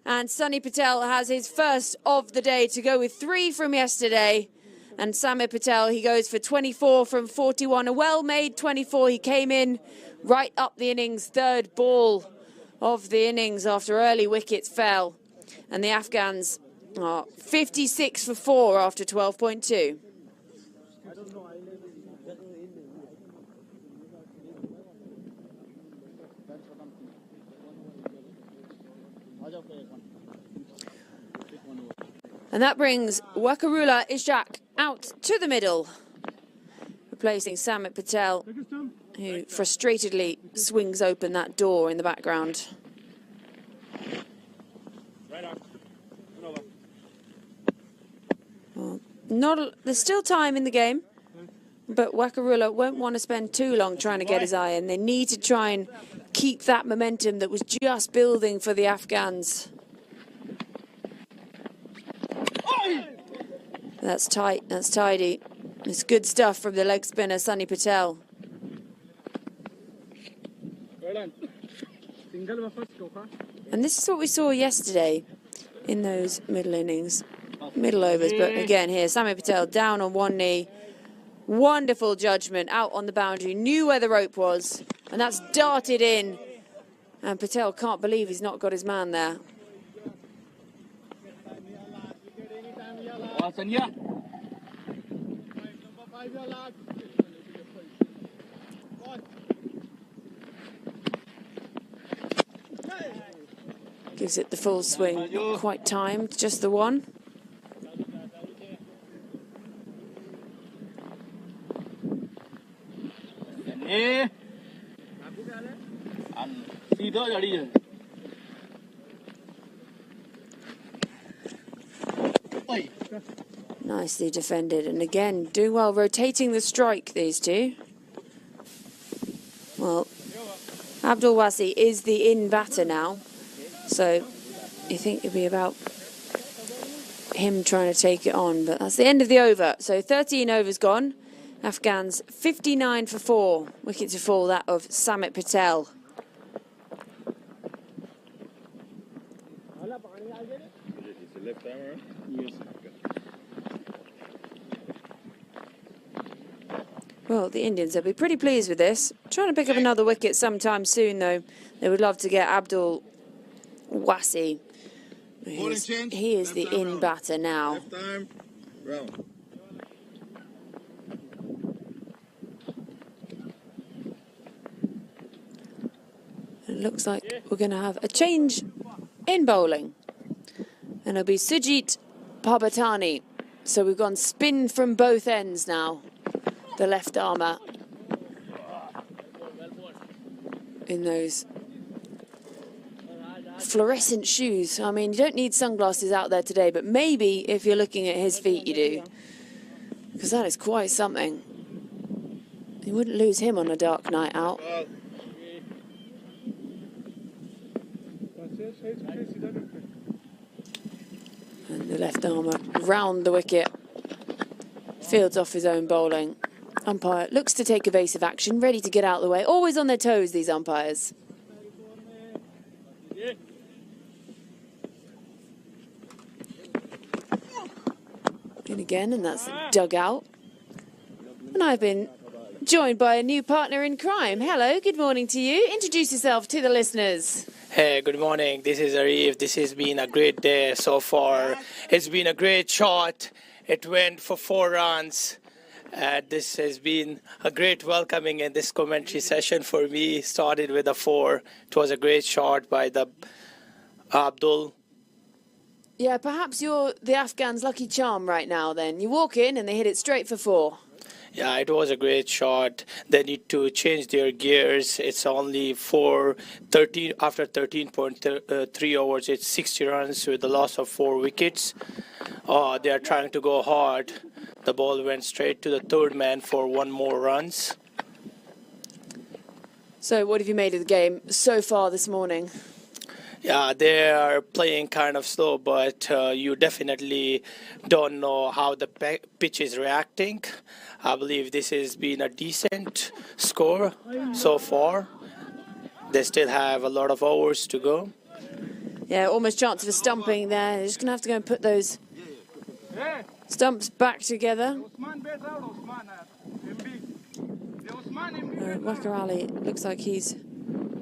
And Sunny Patel has his first of the day to go with 3 from yesterday. And Samit Patel, he goes for 24 from 41. A well-made 24. He came in right up the innings, 3rd ball of the innings after early wickets fell. And the Afghans are 56 for 4 after 12.2. And that brings Wakarula Ishak out to the middle, replacing Samit Patel, who frustratedly swings open that door in the background. Well, there's still time in the game, but Wakarula won't want to spend too long trying to get his eye in. They need to try and keep that momentum that was just building for the Afghans. That's tight, that's tidy. It's good stuff from the leg spinner, Sunny Patel. And this is what we saw yesterday in those middle innings, middle overs. But again here, Sunny Patel down on one knee. Wonderful judgment, out on the boundary, knew where the rope was, and that's darted in. And Patel can't believe he's not got his man there. Gives it the full swing, not quite timed, just the one. Nicely defended, and again doing well, rotating the strike, these two. Well, Abdul Wasi is the in batter now, so you think it'd be about him trying to take it on, but that's the end of the over. So 13 overs gone. Afghans 59 for 4. Wicket to fall, that of Samit Patel. Well, the Indians will be pretty pleased with this. Trying to pick up another wicket sometime soon, though. They would love to get Abdul Wasi. He is the in batter now. It looks like we're going to have a change in bowling. And it'll be Sujit Parbatani. So we've gone spin from both ends now. The left armour in those fluorescent shoes. I mean, you don't need sunglasses out there today, but maybe if you're looking at his feet, you do. Because that is quite something. You wouldn't lose him on a dark night out. And the left armour round the wicket. Fields off his own bowling. Umpire looks to take evasive action, ready to get out of the way. Always on their toes, these umpires. In again, and that's dug out. And I've been joined by a new partner in crime. Hello, good morning to you. Introduce yourself to the listeners. Hey, good morning. This is Arif. This has been a great day so far. It's been a great shot. It went for 4 runs. This has been a great welcoming in this commentary session for me. Started with a 4. It was a great shot by the Abdul. Yeah, perhaps you're the Afghans' lucky charm right now then. You walk in and they hit it straight for 4. Yeah, it was a great shot. They need to change their gears. It's only 4-13 after 13.3 overs. It's 60 runs with the loss of 4 wickets. They are trying to go hard. The ball went straight to the third man for 1 more runs. So what have you made of the game so far this morning? Yeah, they are playing kind of slow, but you definitely don't know how the pitch is reacting. I believe this has been a decent score so far. They still have a lot of overs to go. Yeah, almost chance of a stumping there. They're just going to have to go and put those stumps back together. Wakar Ali looks like he's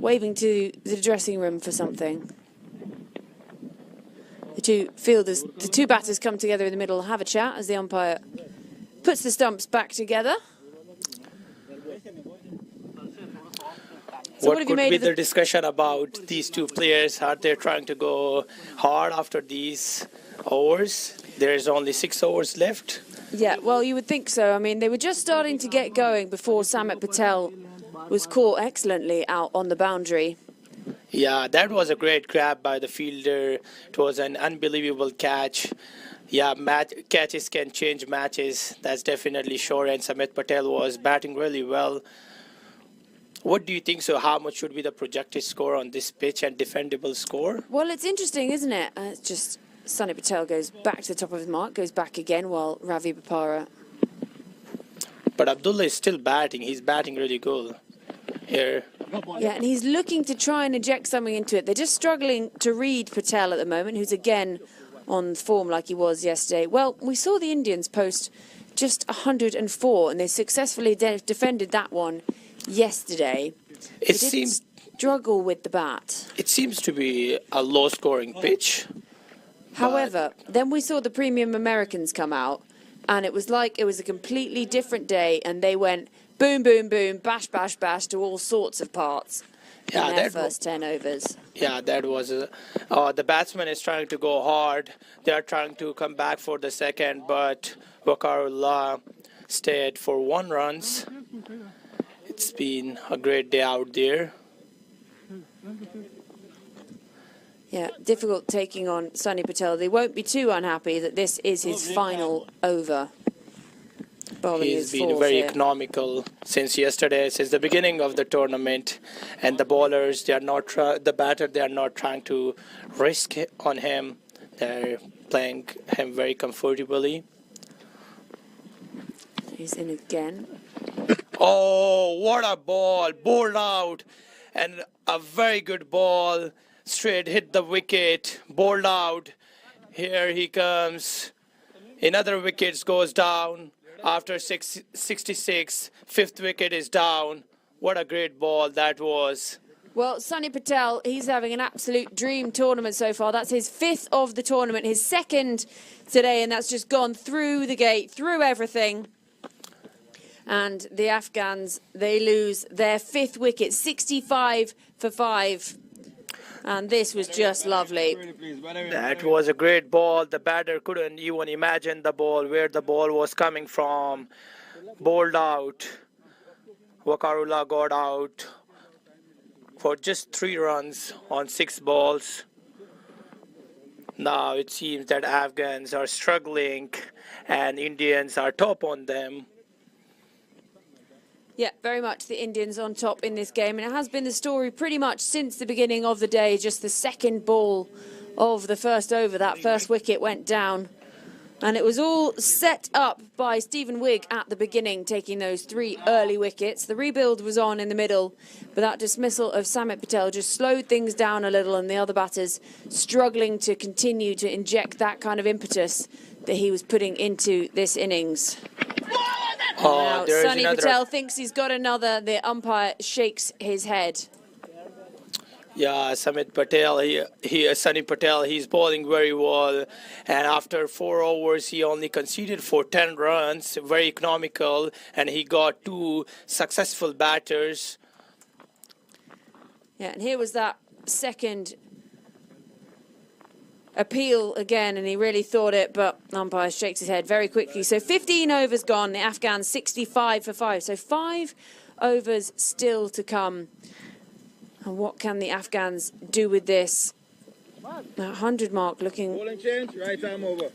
waving to the dressing room for something. The two fielders, the 2 batters come together in the middle, have a chat as the umpire puts the stumps back together. So what could be the discussion about these 2 players? Are they trying to go hard after these overs? There is only 6 overs left. Yeah, well, you would think so. I mean, they were just starting to get going before Samit Patel was caught excellently out on the boundary. Yeah, that was a great grab by the fielder. It was an unbelievable catch. Yeah, catches can change matches. That's definitely sure. And Samit Patel was batting really well. What do you think? So how much should be the projected score on this pitch and defendable score? Well, it's interesting, isn't it? It's just Sunny Patel goes back to the top of his mark, goes back again while Ravi Bopara. But Abdullah is still batting. He's batting really good here. Yeah, and he's looking to try and inject something into it. They're just struggling to read Patel at the moment, who's again on form like he was yesterday. Well, we saw the Indians post just 104, and they successfully defended that one yesterday. It seems struggle with the bat. It seems to be a low-scoring pitch. However, then we saw the premium Americans come out, and it was like it was a completely different day, and they went boom, boom, boom, bash, bash, bash to all sorts of parts in their first 10 overs. Yeah, that was... the batsman is trying to go hard. They are trying to come back for the second, but Wakarullah stayed for 1 runs. It's been a great day out there. Yeah, difficult taking on Sunny Patel. They won't be too unhappy that this is his final over. He's been very economical since yesterday, since the beginning of the tournament. And the bowlers, they are not they are not trying to risk on him. They're playing him very comfortably. He's in again. Oh, what a ball! Bowled out, and a very good ball. Straight hit the wicket. Bowled out. Here he comes. Another wicket goes down. After 66, 5th wicket is down. What a great ball that was. Well, Sunny Patel, he's having an absolute dream tournament so far. That's his 5th of the tournament, his 2nd today, and that's just gone through the gate, through everything. And the Afghans, they lose their 5th wicket, 65 for 5. And this was just lovely. That was a great ball. The batter couldn't even imagine the ball, where the ball was coming from. Bowled out. Wakarullah got out for just 3 runs on 6 balls. Now it seems that Afghans are struggling and Indians are top on them. Yeah, very much the Indians on top in this game. And it has been the story pretty much since the beginning of the day. Just the second ball of the first over. That first wicket went down. And it was all set up by Stephen Wigg at the beginning, taking those 3 early wickets. The rebuild was on in the middle, but that dismissal of Samit Patel just slowed things down a little, and the other batters struggling to continue to inject that kind of impetus that he was putting into this innings. Now, Sunny Patel thinks he's got another. The umpire shakes his head. Yeah, Samit Patel, Sunny Patel, he's bowling very well. And after 4 overs, he only conceded for 10 runs, very economical, and he got 2 successful batters. Yeah, and here was that second appeal again, and he really thought it, but umpire shakes his head very quickly. So 15 overs gone, the Afghans 65 for 5. So 5 overs still to come. And what can the Afghans do with this? That 100 mark looking Bowling change, right arm over.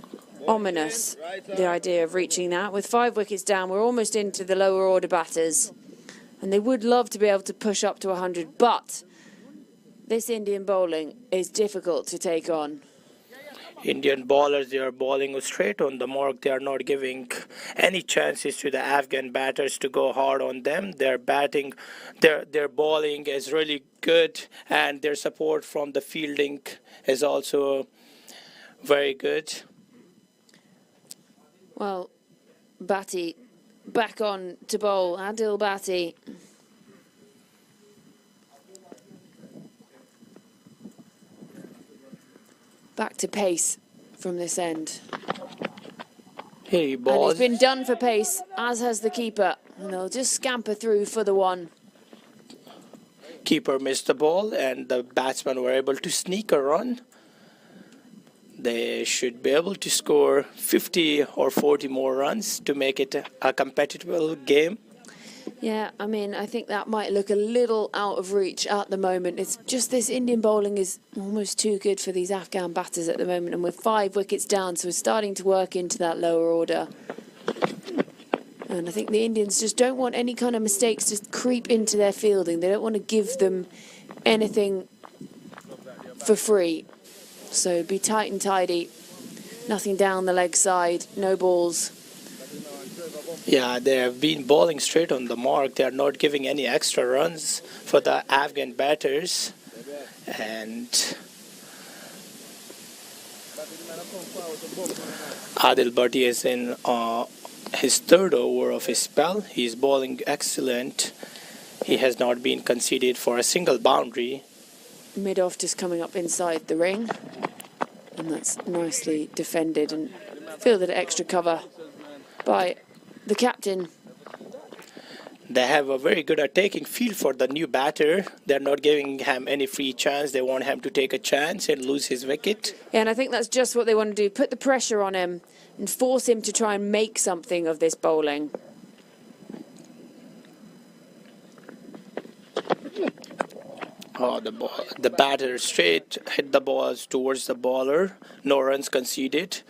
ominous, Right the idea of reaching that. With 5 wickets down, we're almost into the lower order batters. And they would love to be able to push up to 100, but this Indian bowling is difficult to take on. Indian bowlers, they are bowling straight on the mark. They are not giving any chances to the Afghan batters to go hard on them. Their batting, their bowling is really good, and their support from the fielding is also very good. Well, Bhatti back on to bowl. Adil Bhatti. Back to pace from this end. Here he And bowls. he's been done for pace, as has the keeper. And they'll just scamper through for the one. Keeper missed the ball, and the batsmen were able to sneak a run. They should be able to score 50 or 40 more runs to make it a competitive game. Yeah, I mean, I think that might look a little out of reach at the moment. It's just this Indian bowling is almost too good for these Afghan batters at the moment, and we're 5 wickets down, so we're starting to work into that lower order. And I think the Indians just don't want any kind of mistakes to creep into their fielding. They don't want to give them anything for free. So be tight and tidy. Nothing down the leg side, no balls. Yeah, they have been bowling straight on the mark. They are not giving any extra runs for the Afghan batters. And Adil Bhatti is in his 3rd over of his spell. He's bowling excellent. He has not been conceded for a single boundary. Mid-off just coming up inside the ring. And that's nicely defended and fielded extra cover by the captain. They have a very good attacking feel for the new batter. They're not giving him any free chance. They want him to take a chance and lose his wicket. Yeah, and I think that's just what they want to do. Put the pressure on him and force him to try and make something of this bowling. Oh, the batter straight hit the balls towards the bowler. No runs conceded.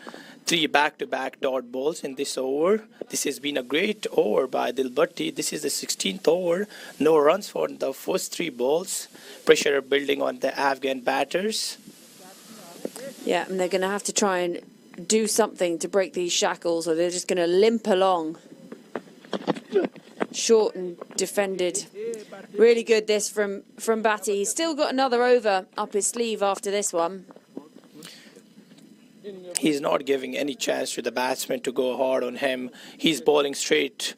3 back-to-back dot balls in this over. This has been a great over by Adil Bhatti. This is the 16th over. No runs for the first 3 balls. Pressure building on the Afghan batters. Yeah, and they're going to have to try and do something to break these shackles, or they're just going to limp along. Short and defended. Really good this from Bhatti. He's still got another over up his sleeve after this one. He's not giving any chance to the batsman to go hard on him. He's bowling straight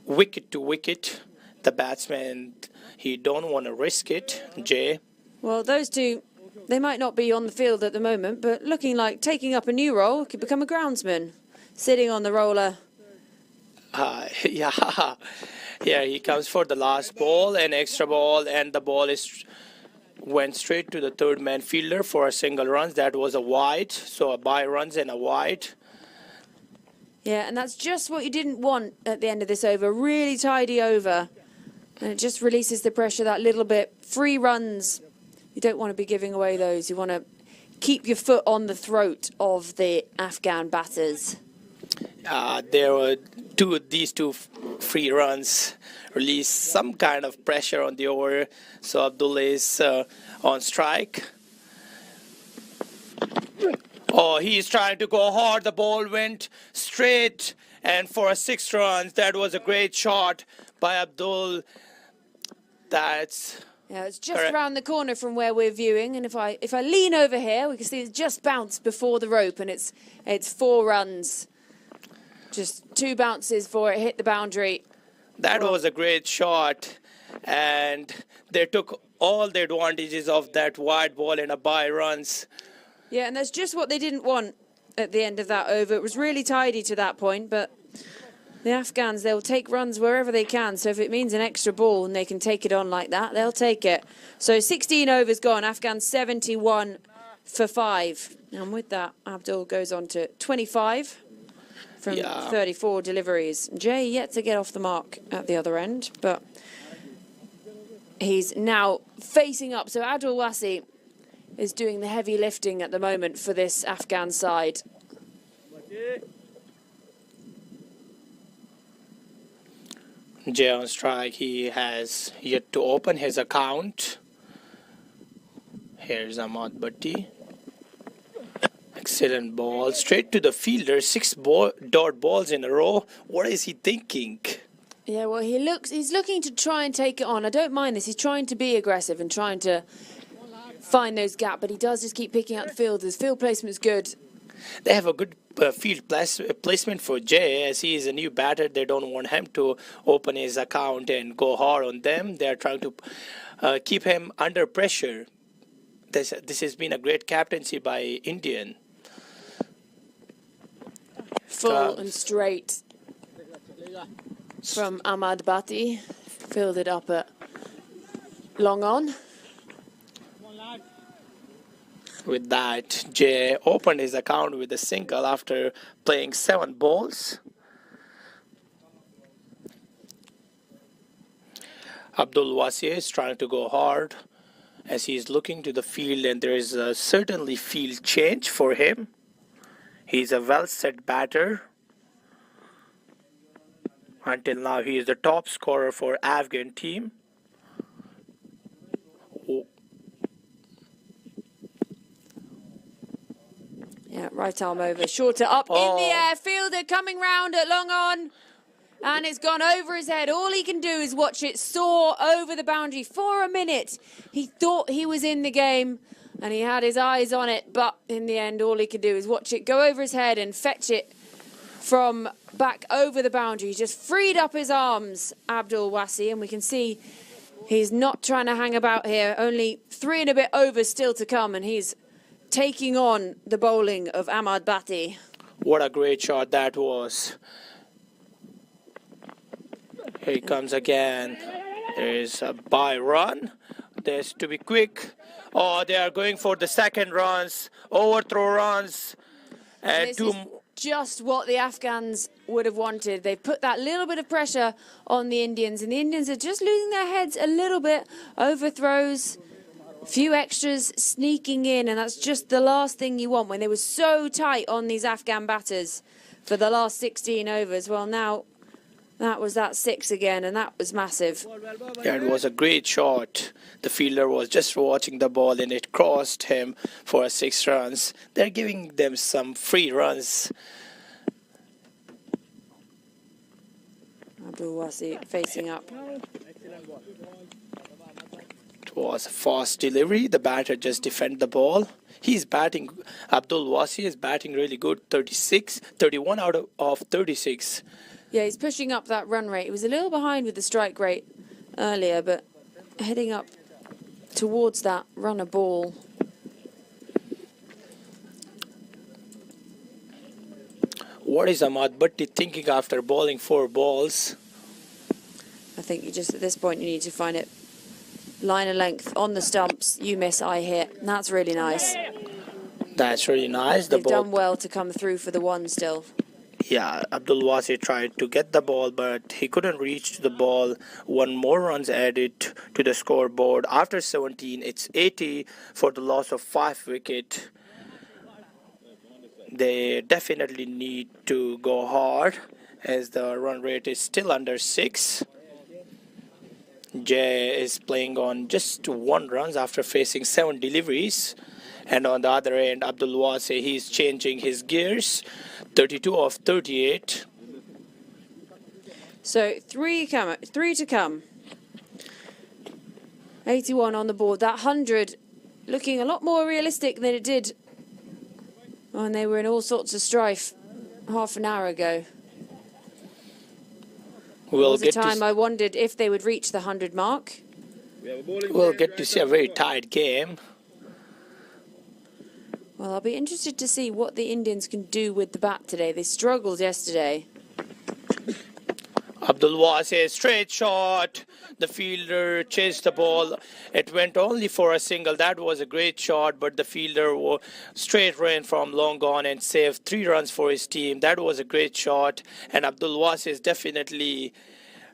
wicket to wicket. The batsman, he don't want to risk it, Jay. Well, those two, they might not be on the field at the moment, but looking like taking up a new role, could become a groundsman. Sitting on the roller. Yeah, he comes for the last ball, an extra ball, and the ball went straight to the 3rd man fielder for a single run. That was a wide, so a by runs and a wide. Yeah, and that's just what you didn't want at the end of this over. Really tidy over. And it just releases the pressure that little bit. Free runs. You don't want to be giving away those. You want to keep your foot on the throat of the Afghan batters. There were these two free runs release some kind of pressure on the over. So Abdullah is on strike. Oh, he's trying to go hard. The ball went straight, and for a 6 runs, that was a great shot by Abdul. That's Yeah, it's just around the corner from where we're viewing, and if I lean over here, we can see it's just bounced before the rope, and it's 4 runs. Just 2 bounces before it hit the boundary. That was a great shot, and they took all the advantages of that wide ball and a by runs. Yeah, and that's just what they didn't want at the end of that over. It was really tidy to that point, but the Afghans, they'll take runs wherever they can. So if it means an extra ball and they can take it on like that, they'll take it. So 16 overs gone. Afghans 71 for 5. And with that, Abdul goes on to 25 from 34 deliveries. Jay yet to get off the mark at the other end, but he's now facing up. So Abdul Wasi is doing the heavy lifting at the moment for this Afghan side. Jay on strike. He has yet to open his account. Here's Ahmad Bhatti. Excellent ball. Straight to the fielder. 6 dot balls in a row. What is he thinking? Yeah, well, he's looking to try and take it on. I don't mind this. He's trying to be aggressive and trying to find those gaps, but he does just keep picking out the field. His field placement's good. They have a good field placement for Jay, as he is a new batter. They don't want him to open his account and go hard on them. They are trying to keep him under pressure. This has been a great captaincy by Indian. Full and straight from Ahmad Bhatti. Filled it up at long on. With that, Jay opened his account with a single after playing 7 balls. Abdul Wasi is trying to go hard as he is looking to the field, and there is certainly field change for him. He's a well-set batter. Until now, he is the top scorer for Afghan team. Yeah, right arm over, shorter up in the air. Fielder coming round at long on. And it's gone over his head. All he can do is watch it soar over the boundary for a minute. He thought he was in the game and he had his eyes on it. But in the end, all he can do is watch it go over his head and fetch it from back over the boundary. He just freed up his arms, Abdul Wasi. And we can see he's not trying to hang about here. Only 3 and a bit overs still to come. And he's taking on the bowling of Ahmad Bhatti. What a great shot that was. Here he comes again. There is a by run. There's to be quick. Oh, they are going for the second runs, overthrow runs. And this is just what the Afghans would have wanted. They've put that little bit of pressure on the Indians, and the Indians are just losing their heads a little bit. Overthrows, few extras sneaking in, and that's just the last thing you want when they were so tight on these Afghan batters for the last 16 overs. Well, now that was that 6 again, and that was massive. Yeah, it was a great shot. The fielder was just watching the ball and it crossed him for 6 runs. They're giving them some free runs. Abdul Wasi facing up. It was a fast delivery. The batter just defended the ball. He's batting. Abdul Wasi is batting really good. 31 out of 36. Yeah, he's pushing up that run rate. He was a little behind with the strike rate earlier, but heading up towards that runner ball. What is Ahmad Bhatti thinking after bowling 4 balls? I think you just, at this point, you need to find it line of length on the stumps. You miss, I hit. That's really nice. That's really nice. They've done well to come through for the 1 still. Yeah, Abdul Wasi tried to get the ball, but he couldn't reach the ball. 1 more runs added to the scoreboard. After 17, it's 80 for the loss of 5 wickets. They definitely need to go hard as the run rate is still under 6. Jay is playing on just 1 run after facing 7 deliveries. And on the other end, Abdul Wasi, he's changing his gears. 32 of 38. So 3 to come. 81 on the board. That 100 looking a lot more realistic than it did when they were in all sorts of strife half an hour ago. There was a time I wondered if they would reach the 100 mark. We'll get to see a very tight game. Well, I'll be interested to see what the Indians can do with the bat today. They struggled yesterday. Abdul Wasi, straight shot. The fielder chased the ball. It went only for a single. That was a great shot, but the fielder straight ran from long on and saved 3 runs for his team. That was a great shot. And Abdul Wasi is definitely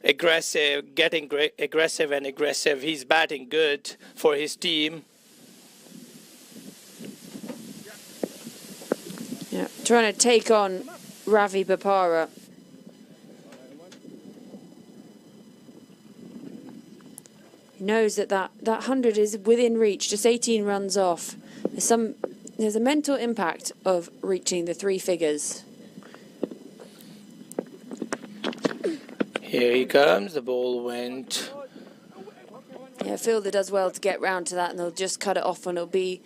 aggressive, getting aggressive and aggressive. He's batting good for his team. Yeah, trying to take on Ravi Bopara. He knows that 100 is within reach, just 18 runs off. There's a mental impact of reaching the 3 figures. Here he comes. The ball went. Yeah, fielder does well to get round to that, and they'll just cut it off, and it'll be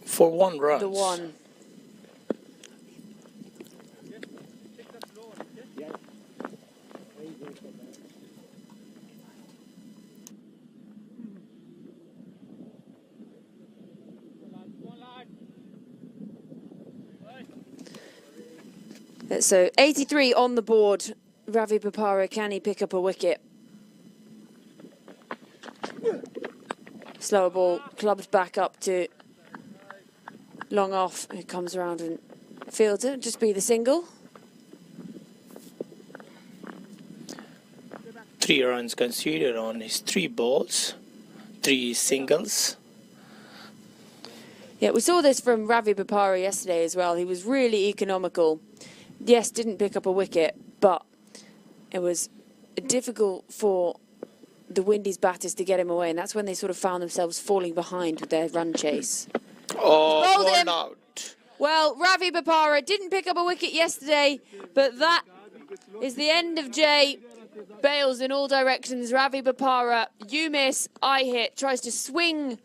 for 1 run. The 1. So 83 on the board. Ravi Bopara, can he pick up a wicket? Slower ball, clubbed back up to long off. It comes around and fields it. Just be the single. 3 runs conceded on his 3 balls, 3 singles. Yeah, we saw this from Ravi Bopara yesterday as well. He was really economical. Yes, didn't pick up a wicket, but it was difficult for the Windies batters to get him away, and that's when they sort of found themselves falling behind with their run chase. Oh, ball out. Well, Ravi Bopara didn't pick up a wicket yesterday, but that is the end of Jay. Bails in all directions. Ravi Bopara, you miss, I hit, tries to swing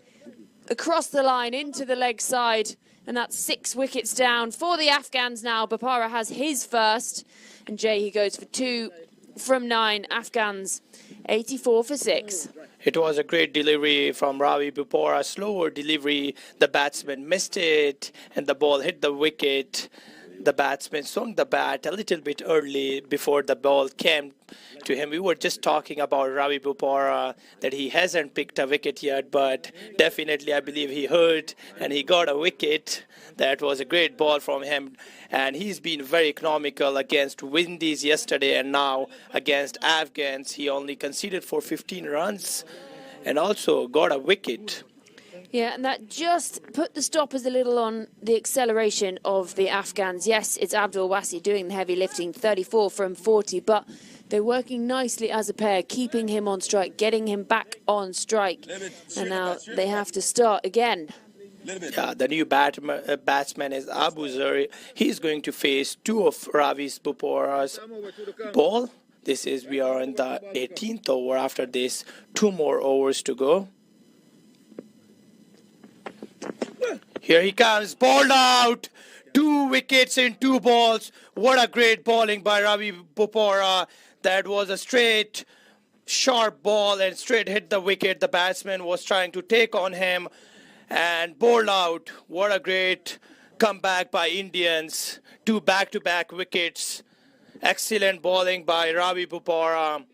across the line into the leg side. And that's 6 wickets down for the Afghans now. Bopara has his first. And Jay, he goes for 2 from 9. Afghans, 84 for 6. It was a great delivery from Ravi Bopara. Slower delivery. The batsman missed it. And the ball hit the wicket. The batsman swung the bat a little bit early before the ball came to him. We were just talking about Ravi Bopara, that he hasn't picked a wicket yet, but definitely I believe he heard and he got a wicket. That was a great ball from him. And he's been very economical against Windies yesterday, and now against Afghans. He only conceded for 15 runs and also got a wicket. Yeah, and that just put the stoppers a little on the acceleration of the Afghans. Yes, it's Abdul Wasi doing the heavy lifting, 34 from 40, but they're working nicely as a pair, keeping him on strike, getting him back on strike. And now they have to start again. Yeah, the new batsman is Abu Zari. He's going to face 2 of Ravi Bopara's ball. We are in the 18th over. After this, 2 more overs to go. Here he comes, balled out. 2 wickets in 2 balls. What a great bowling by Ravi Bopara. That was a straight, sharp ball and straight hit the wicket. The batsman was trying to take on him and bowled out. What a great comeback by Indians. 2 back-to-back wickets. Excellent bowling by Ravi Bopara.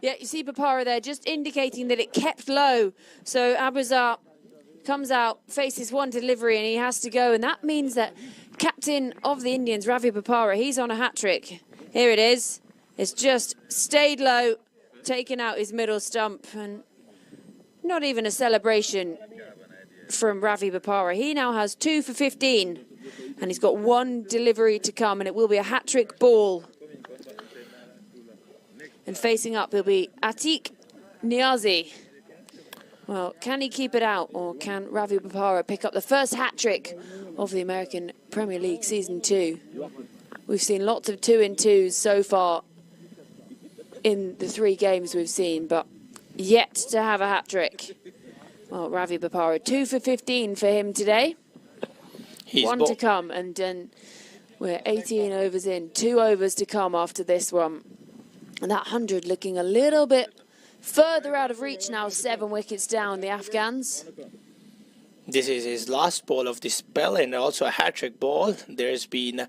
Yeah, you see Bopara there just indicating that it kept low. So Abuzar comes out, faces 1 delivery, and he has to go. And that means that captain of the Indians, Ravi Bopara, he's on a hat-trick. Here it is. It's just stayed low, taken out his middle stump, and not even a celebration from Ravi Bopara. He now has 2 for 15, and he's got 1 delivery to come, and it will be a hat-trick ball. And facing up, he'll be Atiq Niazi. Well, can he keep it out, or can Ravi Bopara pick up the first hat-trick of the American Premier League Season 2? We've seen lots of 2-in-2s so far in the 3 games we've seen, but yet to have a hat-trick. Well, Ravi Bopara, 2 for 15 for him today. 1 to come, and then we're 18 overs in. 2 overs to come after this one. And that 100 looking a little bit further out of reach now, 7 wickets down, the Afghans. This is his last ball of this spell and also a hat-trick ball. There's been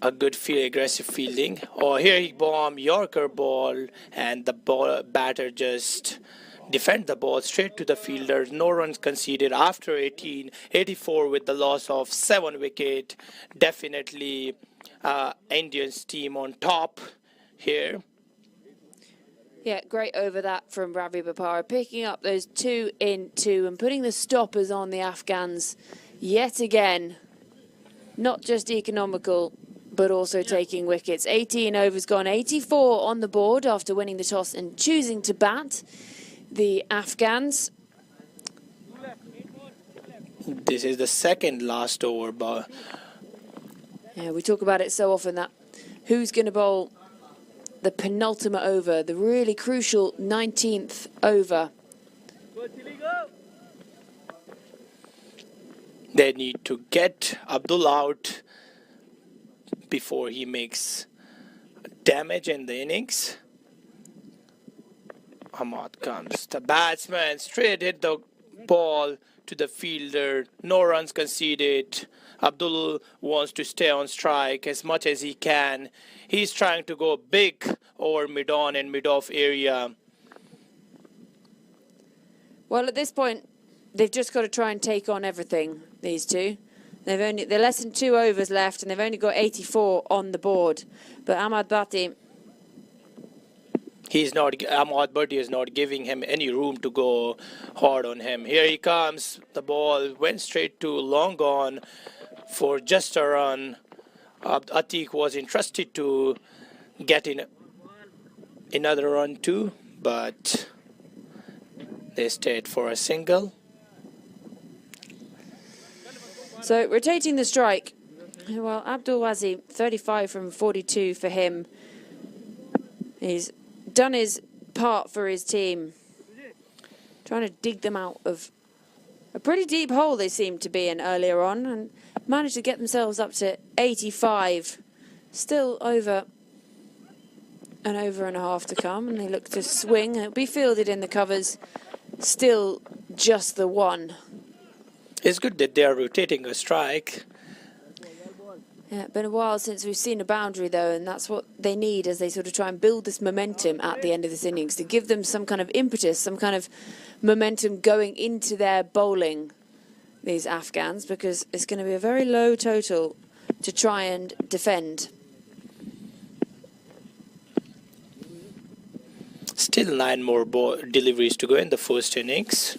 a good aggressive fielding. Oh, here he bombed Yorker ball, and the batter just defend the ball straight to the fielder. No runs conceded after 84 with the loss of 7 wicket. Definitely Indians team on top here. Yeah, great over that from Ravi Bapara, picking up those 2 in 2 and putting the stoppers on the Afghans yet again. Not just economical, but also taking wickets. 18 overs gone, 84 on the board after winning the toss and choosing to bat. The Afghans. This is the second last over ball. Yeah, we talk about it so often that who's going to bowl the penultimate over, the really crucial 19th over. They need to get Abdul out before he makes damage in the innings. Ahmad comes. The batsman straight hit the ball to the fielder. No runs conceded. Abdul wants to stay on strike as much as he can. He's trying to go big over mid-on and mid-off area. Well, at this point, they've just got to try and take on everything, these two. They're less than 2 overs left, and they've only got 84 on the board. But Ahmad Bhatti, Ahmad Bhatti is not giving him any room to go hard on him. Here he comes. The ball went straight to long on for just a run. Atiq was entrusted to get in another run too, but they stayed for a single. so rotating the strike. Well, Abdul Wazi, 35 from 42 for him. He's done his part for his team. Trying to dig them out of a pretty deep hole they seemed to be in earlier on, and managed to get themselves up to 85. Still over an over and a half to come, and they look to swing. It'll be fielded in the covers. Still just the one. It's good that they are rotating a strike. Yeah, been a while since we've seen a boundary, though, and that's what they need as they sort of try and build this momentum at the end of this innings, to give them some kind of impetus, some kind of momentum going into their bowling, these Afghans, because it's going to be a very low total to try and defend. Still 9 more deliveries to go in the first innings.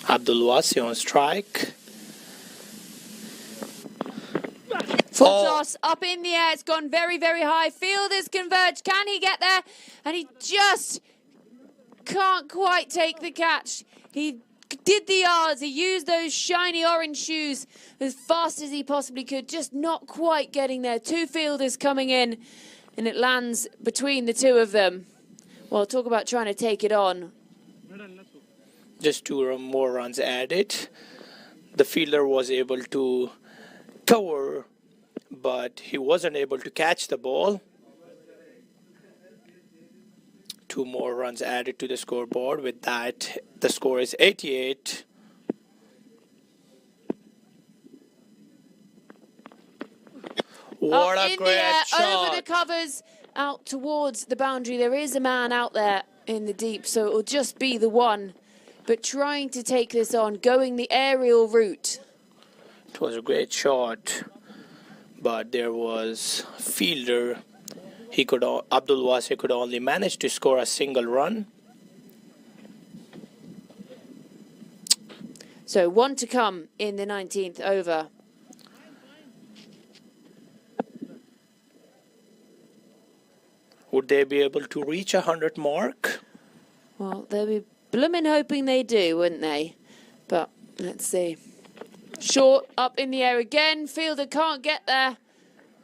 Abdul Wasi on strike. Full toss up in the air. It's gone very, very high. Fielders converge. Can he get there? And he just can't quite take the catch. He did the yards. He used those shiny orange shoes as fast as he possibly could. Just not quite getting there. 2 fielders coming in, and it lands between the 2 of them. Well, talk about trying to take it on. Just 2 more runs added. The fielder was able to cover, but he wasn't able to catch the ball. 2 more runs added to the scoreboard. With that, the score is 88. What Up a in great the air, shot. over the covers, out towards the boundary. There is a man out there in the deep, so it will just be the one. But trying to take this on, going the aerial route. It was a great shot, but there was fielder. Abdul Wasi could only manage to score a single run. So 1 to come in the 19th over. Would they be able to reach 100 mark? Well, they'll be blooming hoping they do, wouldn't they? But let's see. Short, up in the air again. Fielder can't get there.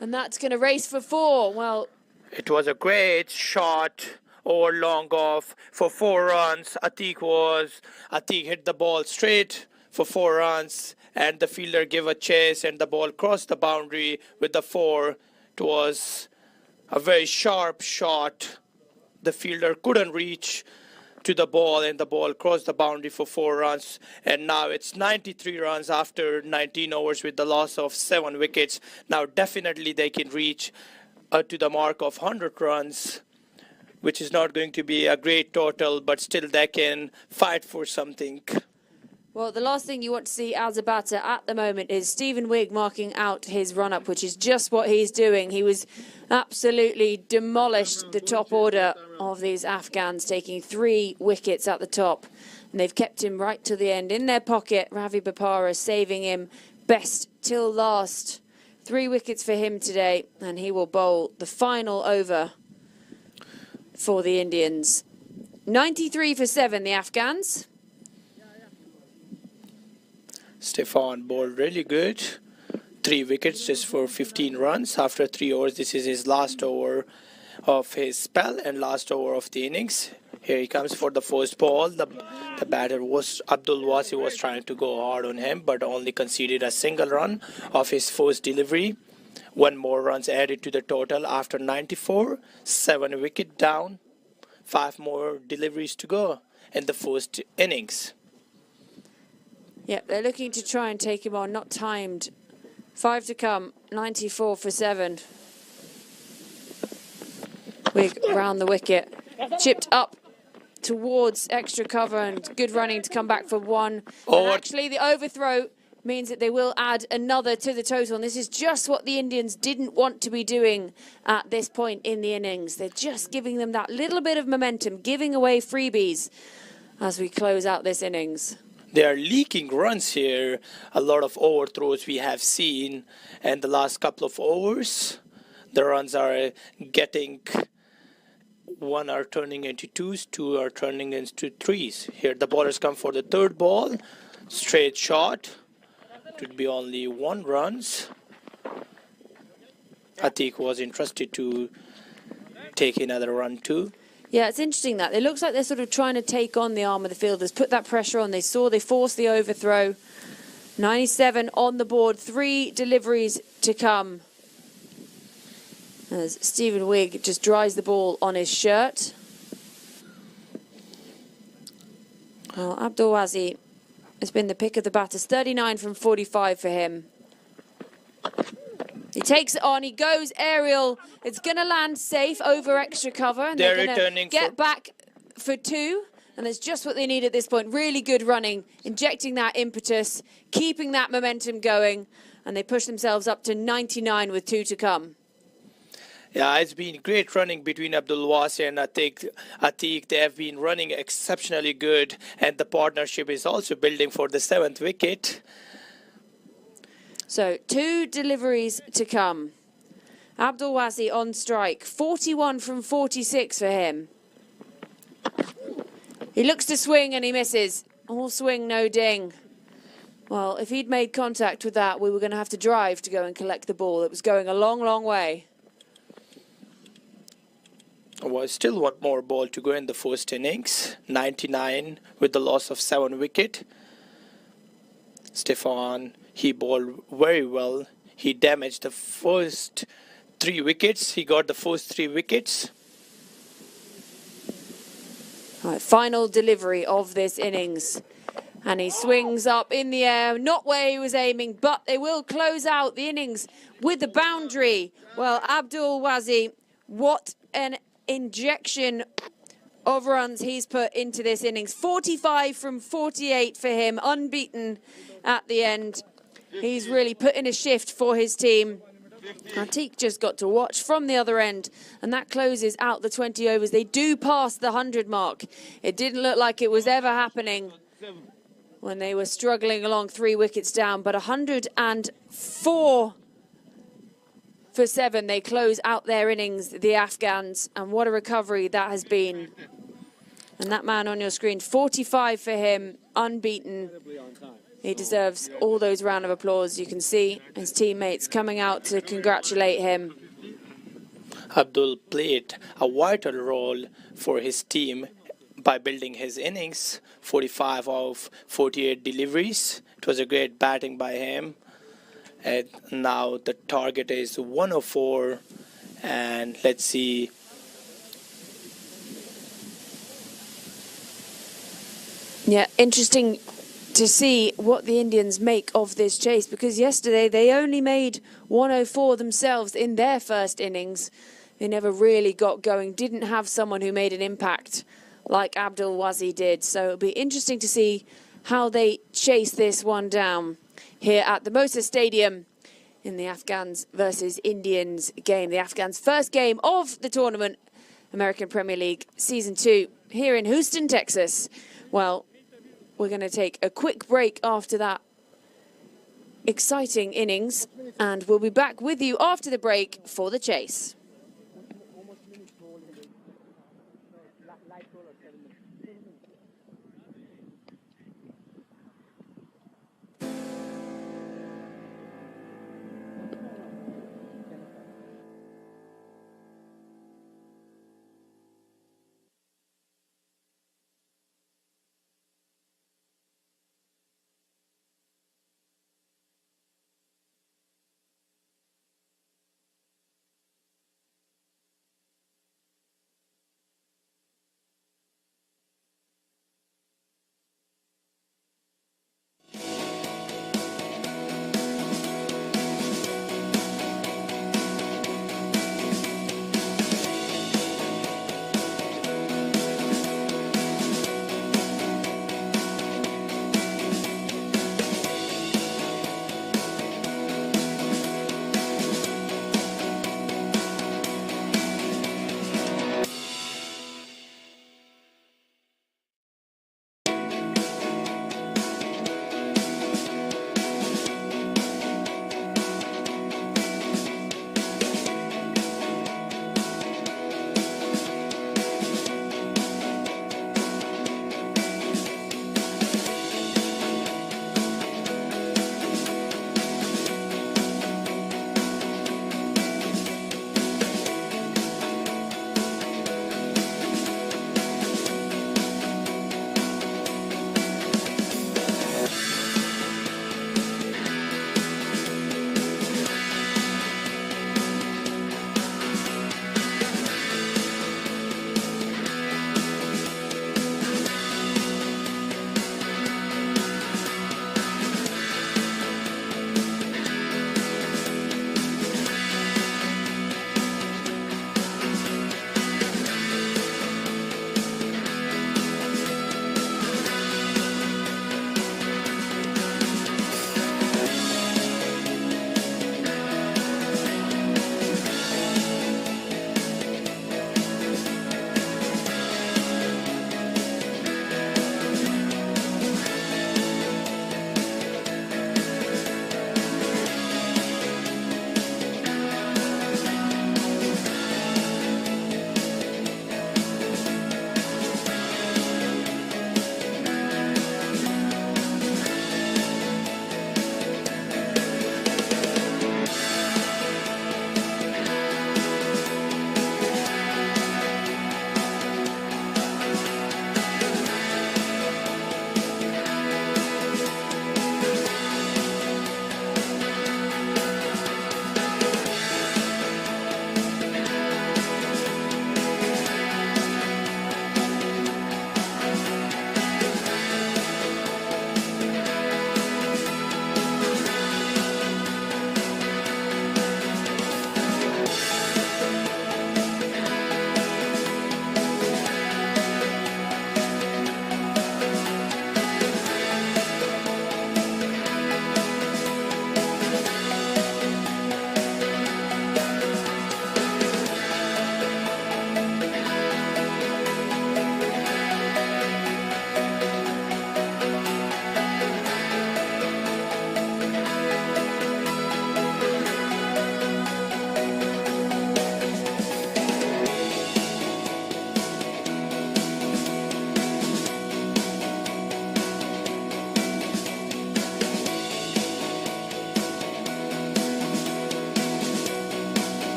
And that's going to race for 4. Well, It was a great shot over long off for 4 runs. Atiq hit the ball straight for 4 runs, and the fielder gave a chase, and the ball crossed the boundary with the 4. It was a very sharp shot the fielder couldn't reach to the ball, and the ball crossed the boundary for 4 runs. And now it's 93 runs after 19 overs with the loss of 7 wickets. Now definitely they can reach to the mark of 100 runs, which is not going to be a great total, but still they can fight for something. Well, the last thing you want to see as a batter at the moment is Stephen Wigg marking out his run-up, which is just what he's doing. He was absolutely demolished the top order of these Afghans, taking 3 wickets at the top. And they've kept him right to the end. In their pocket, Ravi Bopara saving him best till last. 3 wickets for him today, and he will bowl the final over for the Indians. 93 for 7, the Afghans. Stefan bowled really good. 3 wickets just for 15 runs after 3 overs. This is his last over of his spell and last over of the innings. Here he comes for the first ball. The batter was Abdul Wasi was trying to go hard on him, but only conceded a single run of his first delivery. 1 more runs added to the total after 94. 7 wicket down. 5 more deliveries to go in the first innings. Yep, they're looking to try and take him on, not timed. 5 to come, 94 for 7. Wigg round the wicket, chipped up towards extra cover, and good running to come back for 1. And actually, the overthrow means that they will add another to the total. And this is just what the Indians didn't want to be doing at this point in the innings. They're just giving them that little bit of momentum, giving away freebies as we close out this innings. They are leaking runs here. A lot of overthrows we have seen in the last couple of overs. The runs are getting, 1 are turning into 2s, 2 are turning into 3s. Here the bowlers come for the 3rd ball. Straight shot. It would be only 1 runs. Atiq was interested to take another run too. Yeah, it's interesting that. It looks like they're sort of trying to take on the arm of the fielders, put that pressure on. They forced the overthrow. 97 on the board, 3 deliveries to come. As Stephen Wigg just dries the ball on his shirt. Well, Abdul Wasi has been the pick of the batters. 39 from 45 for him. He takes it on, he goes aerial. It's going to land safe over extra cover. And they're going to get back for 2. And that's just what they need at this point. Really good running, injecting that impetus, keeping that momentum going. And they push themselves up to 99 with 2 to come. Yeah, it's been great running between Abdul Wasi and Atiq. They have been running exceptionally good. And the partnership is also building for the 7th wicket. So 2 deliveries to come. Abdul Wasi on strike. 41 from 46 for him. He looks to swing and he misses. All swing, no ding. Well, if he'd made contact with that, we were going to have to drive to go and collect the ball. It was going a long, long way. Well, still 1 more ball to go in the first innings. 99 with the loss of 7 wicket. Stefan, he bowled very well. He damaged the first 3 wickets. He got the first 3 wickets. All right, final delivery of this innings. And he swings up in the air, not where he was aiming, but they will close out the innings with the boundary. Well, Abdul Wasi, what an injection of runs he's put into this innings. 45 from 48 for him, unbeaten at the end. He's really put in a shift for his team. Atiq just got to watch from the other end, and that closes out the 20 overs. They do pass the 100 mark. It didn't look like it was ever happening when they were struggling along 3 wickets down, but 104 for 7. They close out their innings, the Afghans, and what a recovery that has been. And that man on your screen, 45 for him, unbeaten. He deserves all those round of applause. You can see his teammates coming out to congratulate him. Abdul played a vital role for his team by building his innings. 45 of 48 deliveries. It was a great batting by him. And now the target is 104. And let's see Yeah, interesting to see what the Indians make of this chase, because yesterday they only made 104 themselves in their first innings. They never really got going, didn't have someone who made an impact like Abdul Wazi did. So it'll be interesting to see how they chase this one down here at the Mosa Stadium in the Afghans versus Indians game. The Afghans' first game of the tournament, American Premier League Season 2, here in Houston, Texas. Well, we're going to take a quick break after that exciting innings, and we'll be back with you after the break for the chase.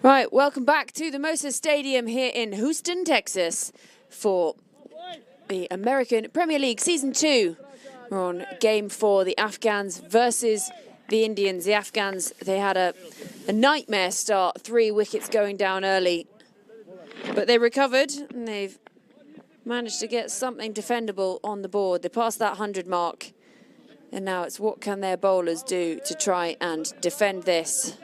Right, welcome back to the Moser Stadium here in Houston, Texas for the American Premier League Season 2. We're on Game 4, the Afghans versus the Indians. The Afghans, they had a nightmare start, 3 wickets going down early. But they recovered and they've managed to get something defendable on the board. They passed that 100 mark. And now it's what can their bowlers do to try and defend this.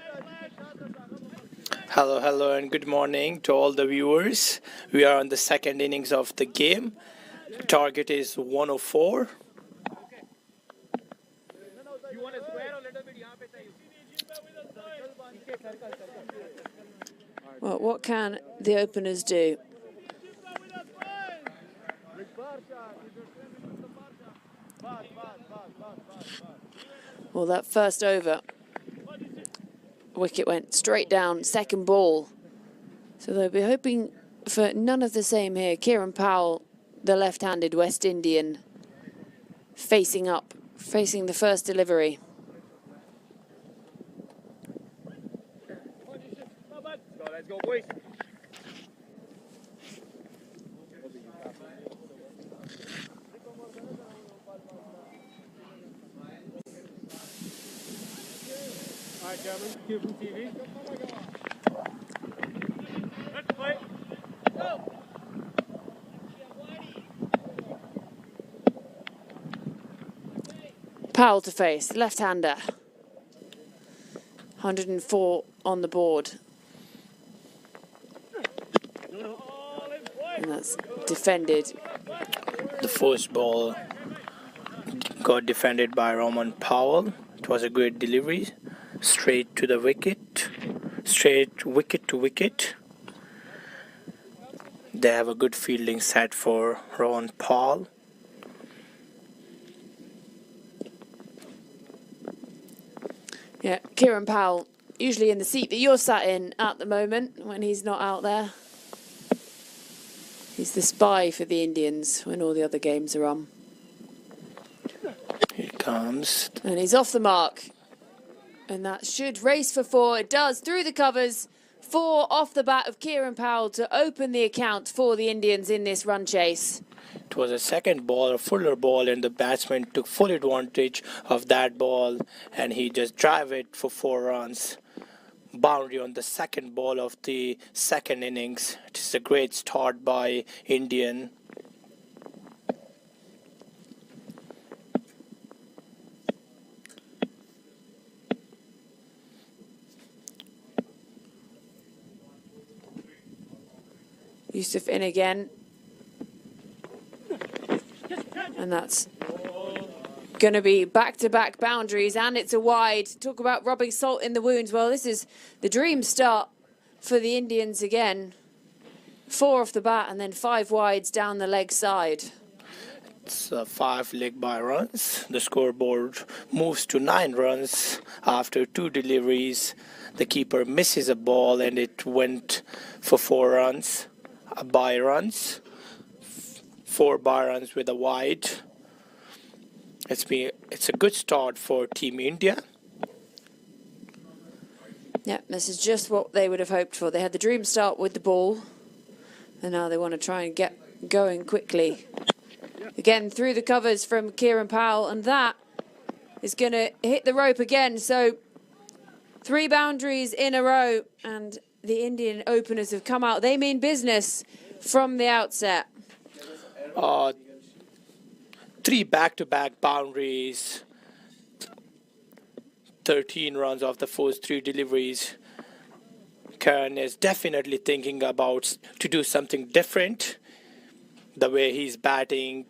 Hello, and good morning to all the viewers. We are on the second innings of the game. Target is 104. Well, what can the openers do? Well, that first over, wicket went straight down, second ball. So they'll be hoping for none of the same here. Kieran Powell, the left-handed West Indian, facing up, facing the first delivery. Let's go, boys. All right, gentlemen, cue from TV. Let's play. Go. Powell to face, left-hander. 104 on the board. And that's defended. The first ball got defended by Roman Powell. It was a great delivery. Straight to the wicket. Straight wicket to wicket. They have a good fielding set for Roman Powell. Yeah, Kieran Powell, usually in the seat that you're sat in at the moment when he's not out there. He's the spy for the Indians when all the other games are on. Here it comes. And he's off the mark. And that should race for 4. It does, through the covers. 4 off the bat of Kieran Powell to open the account for the Indians in this run chase. It was a second ball, a fuller ball, and the batsman took full advantage of that ball, and he just drive it for 4 runs. Boundary on the second ball of the second innings. It is a great start by Indian. Yusuf in again. And that's going to be back-to-back boundaries, and it's a wide. Talk about rubbing salt in the wounds. Well, this is the dream start for the Indians again. 4 off the bat and then 5 wides down the leg side. It's 5 leg by runs. The scoreboard moves to 9 runs after 2 deliveries. The keeper misses a ball and it went for 4 runs. By runs. 4 by runs with a wide. It's a good start for Team India. Yeah, this is just what they would have hoped for. They had the dream start with the ball, and now they want to try and get going quickly. Again, through the covers from Kieran Powell, and that is going to hit the rope again. So 3 boundaries in a row, and the Indian openers have come out. They mean business from the outset. 3 back-to-back boundaries, 13 runs off the first 3 deliveries. Karan is definitely thinking about to do something different. The way he's batting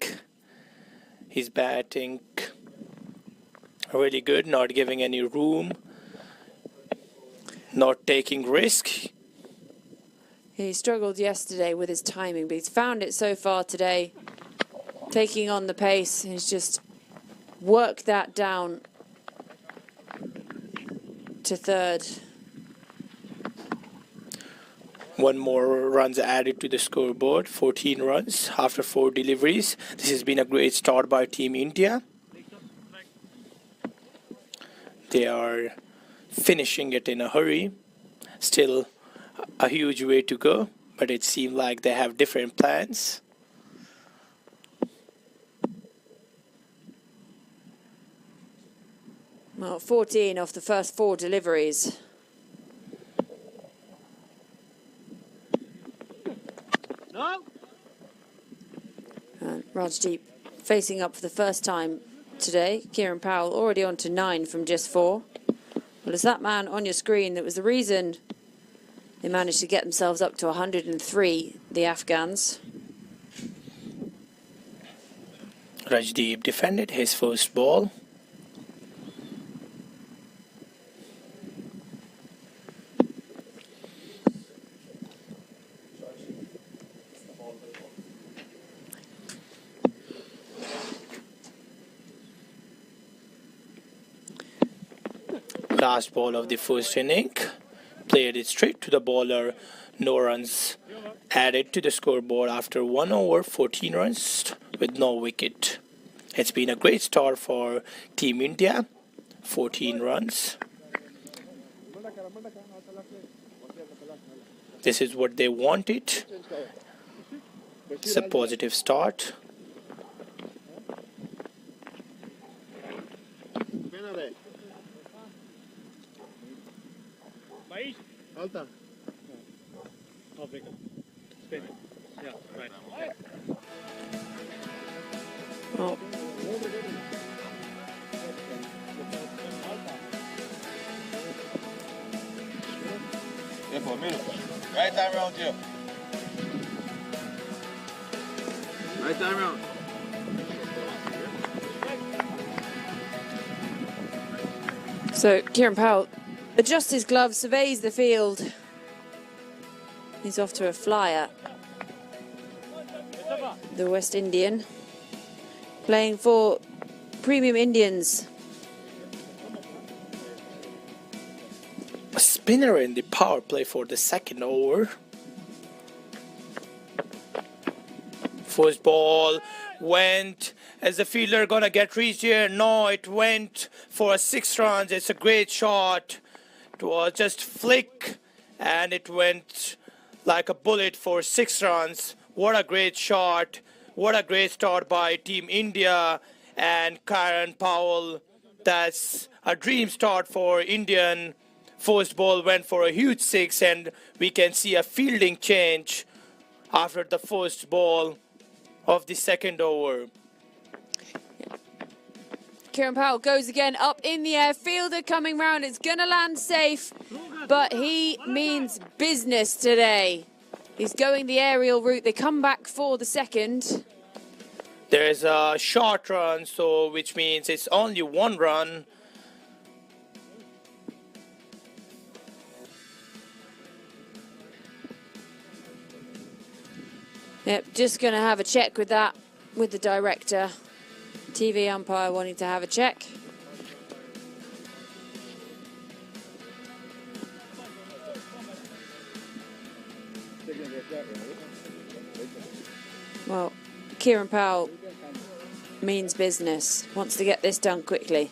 really good, not giving any room, not taking risk. He struggled yesterday with his timing, but he's found it so far today. Taking on the pace, he's just worked that down to 3rd. 1 more runs added to the scoreboard, 14 runs after 4 deliveries. This has been a great start by Team India. They are finishing it in a hurry. Still a huge way to go, but it seemed like they have different plans. Well, 14 off the first 4 deliveries. No. And Rajdeep facing up for the first time today. Kieran Powell already on to 9 from just 4. Well, it's that man on your screen that was the reason they managed to get themselves up to 103, the Afghans. Rajdeep defended his first ball. Last ball of the first inning, played it straight to the bowler. No runs added to the scoreboard after 1 over 14 runs with no wicket. It's been a great start for Team India, 14 runs. This is what they wanted. It's a positive start. Baish. Alta. Off wicket. Spin. Yeah, right. Oh, Yeah, for a minute. Right time round here. Right time round. so Kieran Powell adjusts his gloves, surveys the field. He's off to a flyer. The West Indian playing for Premium Indians. A spinner in the power play for the second over. First ball went. Is the fielder gonna get reached here? No, it went for a 6 runs. It's a great shot. It was just flick and it went like a bullet for 6 runs. What a great shot. What a great start by Team India and Kieran Powell. That's a dream start for Indian. First ball went for a huge 6 and we can see a fielding change after the first ball of the second over. Kieran Powell goes again up in the air. Fielder coming round. It's going to land safe, but he means business today. He's going the aerial route. They come back for the second. There's a short run, so which means it's only 1 run. Yep, just going to have a check with that, with the director. TV umpire wanting to have a check. Well, Kieran Powell means business, wants to get this done quickly.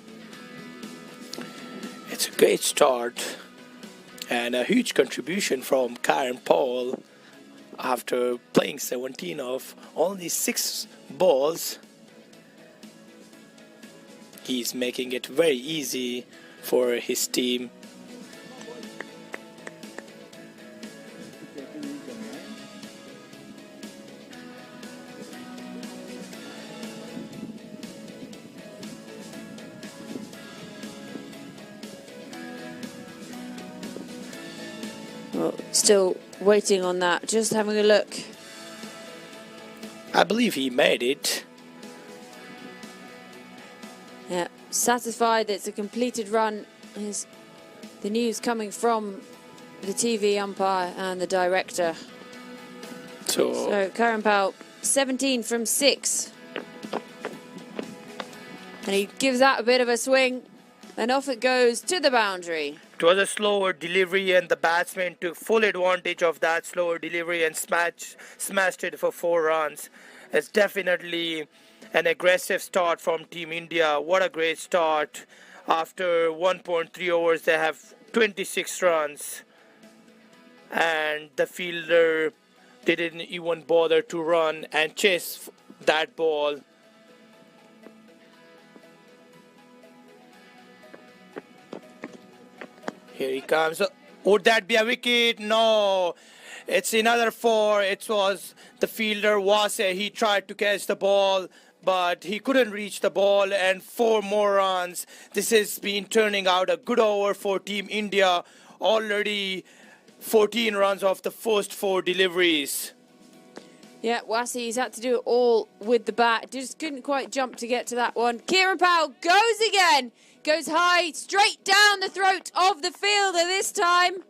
It's a great start and a huge contribution from Kieran Powell after playing 17 of only 6 balls. He's making it very easy for his team. Well, still waiting on that, just having a look. I believe he made it. Yeah, satisfied that it's a completed run is the news coming from the TV umpire and the director. So Kieran Powell, 17 from 6. And he gives that a bit of a swing, and off it goes to the boundary. It was a slower delivery and the batsman took full advantage of that slower delivery and smashed it for 4 runs. It's definitely an aggressive start from Team India. What a great start. After 1.3 overs, they have 26 runs. And the fielder didn't even bother to run and chase that ball. Here he comes. Would that be a wicket? No. It's another 4. It was the fielder Wase. He tried to catch the ball, but he couldn't reach the ball, and 4 more runs. This has been turning out a good over for Team India. Already 14 runs off the first 4 deliveries. Yeah, Wassey's had to do it all with the bat. Just couldn't quite jump to get to that one. Kieran Powell goes again. Goes high, straight down the throat of the fielder this time.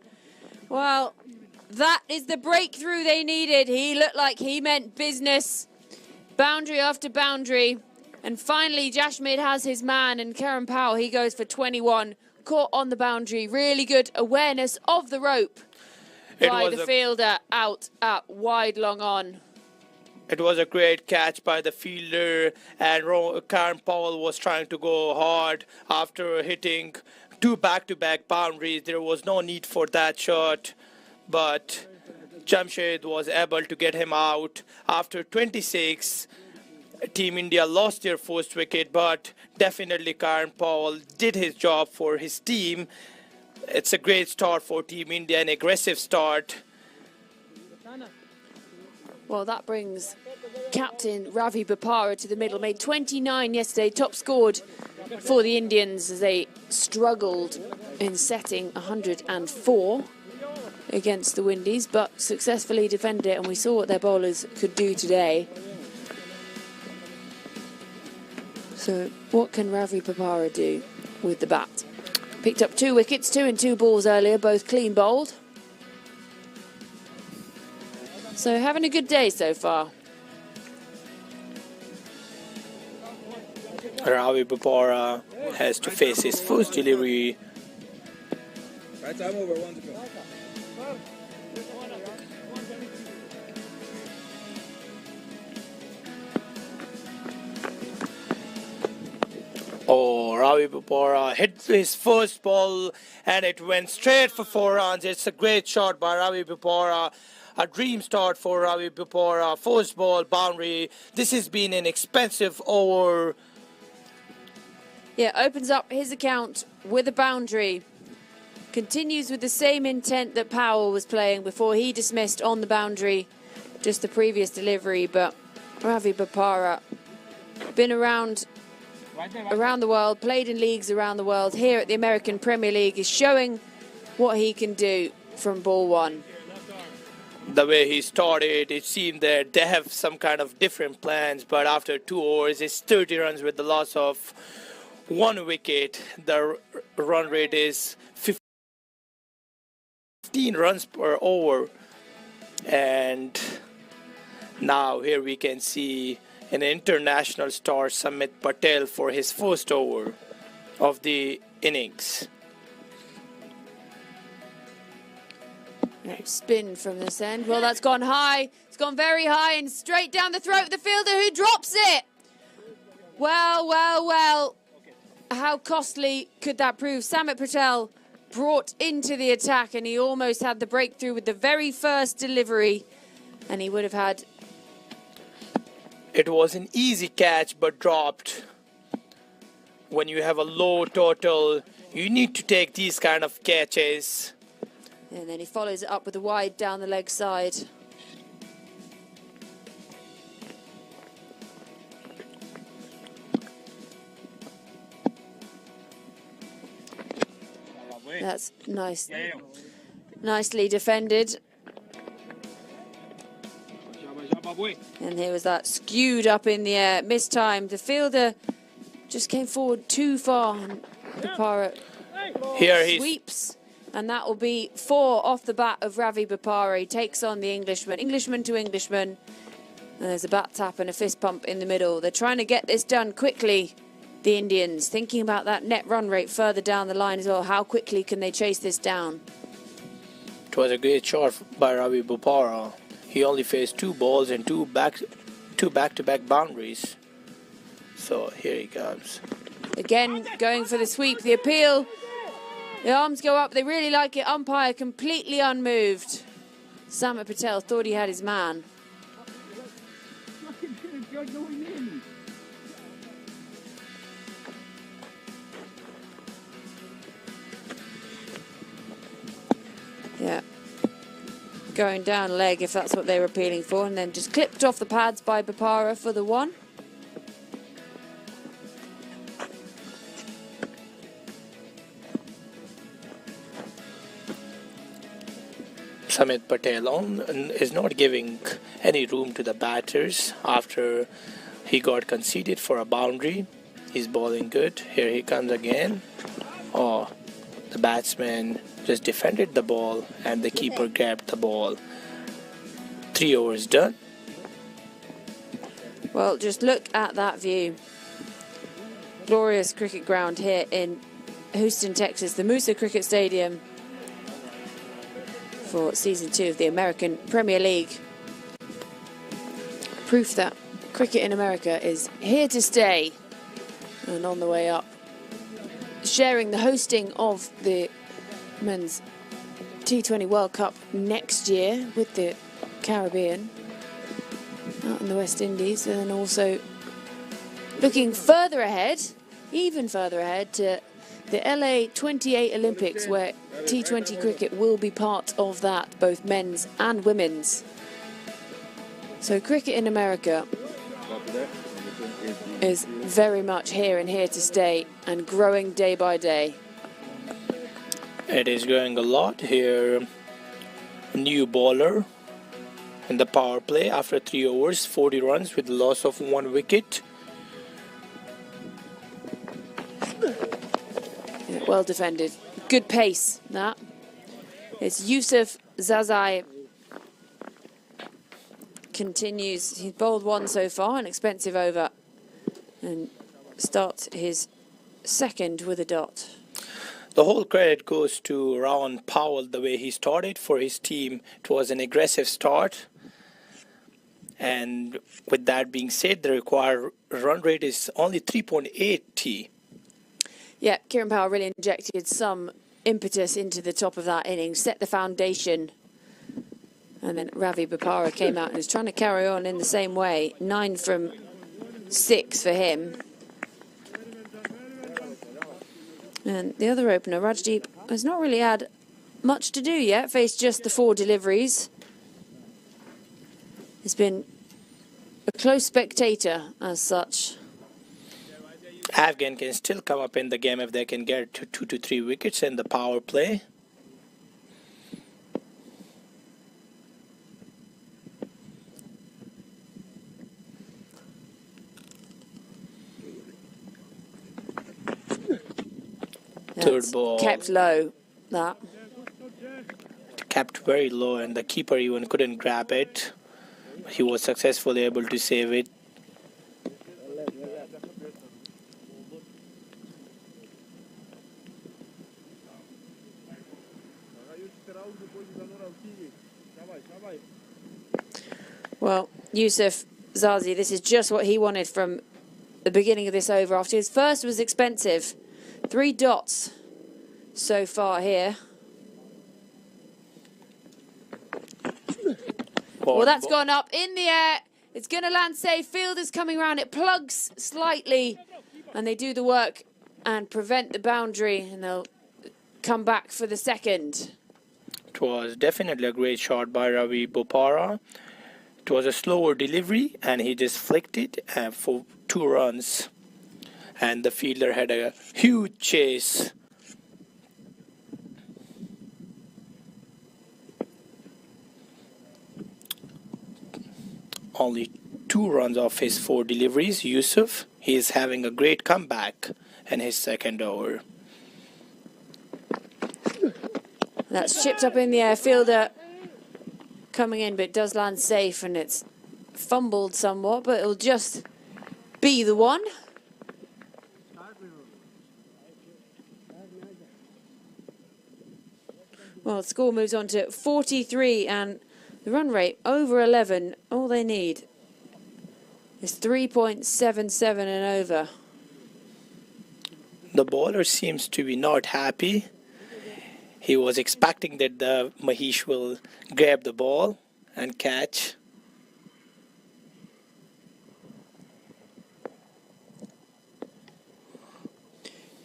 Well, that is the breakthrough they needed. He looked like he meant business. Boundary after boundary. And finally, Jashmid has his man, and Kieran Powell, he goes for 21. Caught on the boundary. Really good awareness of the rope by the fielder out at wide long on. It was a great catch by the fielder, and Kieran Powell was trying to go hard after hitting 2 back-to-back boundaries. There was no need for that shot, but Jamshed was able to get him out. After 26, Team India lost their first wicket, but definitely Kieran Powell did his job for his team. It's a great start for Team India, an aggressive start. Well, that brings captain Ravi Bopara to the middle. Made 29 yesterday, top scored for the Indians as they struggled in setting 104 against the Windies, but successfully defended it, and we saw what their bowlers could do today. So what can Ravi Bopara do with the bat? Picked up 2 wickets, 2 and 2 balls earlier, both clean bowled. So having a good day so far. Ravi Bopara has to face his first delivery. Right time over, 1 to go. Oh, Ravi Bopara hit his first ball and it went straight for 4 runs. It's a great shot by Ravi Bopara. A dream start for Ravi Bopara. First ball, boundary. This has been an expensive over. Yeah, opens up his account with a boundary. Continues with the same intent that Powell was playing before he dismissed on the boundary just the previous delivery. But Ravi Bopara, been around the world, played in leagues around the world. Here at the American Premier League, is showing what he can do from ball 1. The way he started, it seemed that they have some kind of different plans, but after 2 overs, it's 30 runs with the loss of 1 wicket. The run rate is 15 runs per over. And now here we can see an international star, Samit Patel, for his first over of the innings. Spin from this end. Well, that's gone high. It's gone very high and straight down the throat of the fielder, who drops it. Well, well, well. How costly could that prove? Samit Patel brought into the attack, and he almost had the breakthrough with the very first delivery, and he would have had. It was an easy catch, but dropped. When you have a low total, you need to take these kind of catches. And then he follows it up with a wide down the leg side. That's nice. Nicely defended. And here was that skewed up in the air. Mistimed. The fielder just came forward too far. And Bopara Here he sweeps. And that will be 4 off the bat of Ravi Bopara. He takes on the Englishman. Englishman to Englishman. And there's a bat tap and a fist pump in the middle. They're trying to get this done quickly, the Indians. Thinking about that net run rate further down the line as well. How quickly can they chase this down? It was a great shot by Ravi Bopara. He only faced 2 balls and 2 back-to-back boundaries. So here he comes. Again, going for the sweep, the appeal. The arms go up, they really like it. Umpire completely unmoved. Samit Patel thought he had his man. Yeah. Going down leg if that's what they were appealing for, and then just clipped off the pads by Bopara for the one. Samit Patel is not giving any room to the batters after he got conceded for a boundary. He's bowling good. Here he comes again. Oh, the batsman just defended the ball and the keeper grabbed the ball. 3 overs done. Well, just look at that view. Glorious cricket ground here in Houston, Texas, the Musa Cricket Stadium for Season 2 of the American Premier League. Proof that cricket in America is here to stay and on the way up. Sharing the hosting of the Men's T20 World Cup next year with the Caribbean out in the West Indies, and then also looking further ahead, even further ahead, to the LA 28 Olympics, where T20 cricket will be part of that, both men's and women's. So cricket in America is very much here and here to stay and growing day by day. It is growing a lot here. New bowler in the power play after 3 overs, 40 runs with loss of 1 wicket. Yeah, well defended. Good pace, that. It's Yusuf Zazai. Continues. He's bowled one so far, an expensive over. And starts his second with a dot. The whole credit goes to Rawan Powell, the way he started for his team. It was an aggressive start. And with that being said, the required run rate is only 3.80. Yeah, Kieran Powell really injected some impetus into the top of that innings, set the foundation. And then Ravi Bopara came out and was trying to carry on in the same way. 9 from 6 for him. And the other opener, Rajdeep, has not really had much to do yet, faced just the 4 deliveries. He's been a close spectator as such. Afghan can still come up in the game if they can get to 2 to 3 wickets in the power play. Third ball. Kept low, that. Kept very low, and the keeper even couldn't grab it. He was successfully able to save it. Well, Yusuf Zazi, this is just what he wanted from the beginning of this over. After his first was expensive. 3 dots so far here. Well, that's gone up in the air. It's going to land safe. Fielder's coming around. It plugs slightly. And they do the work and prevent the boundary. And they'll come back for the second. It was definitely a great shot by Ravi Bopara. It was a slower delivery, and he just flicked it for 2 runs. And the fielder had a huge chase. Only 2 runs off his 4 deliveries. Yusuf, he is having a great comeback in his second over. That's chipped up in the air. Fielder coming in, but it does land safe, and it's fumbled somewhat, but it'll just be the one. Well, the score moves on to 43, and the run rate over 11. All they need is 3.77 and over. The bowler seems to be not happy. He was expecting that the Mahesh will grab the ball and catch.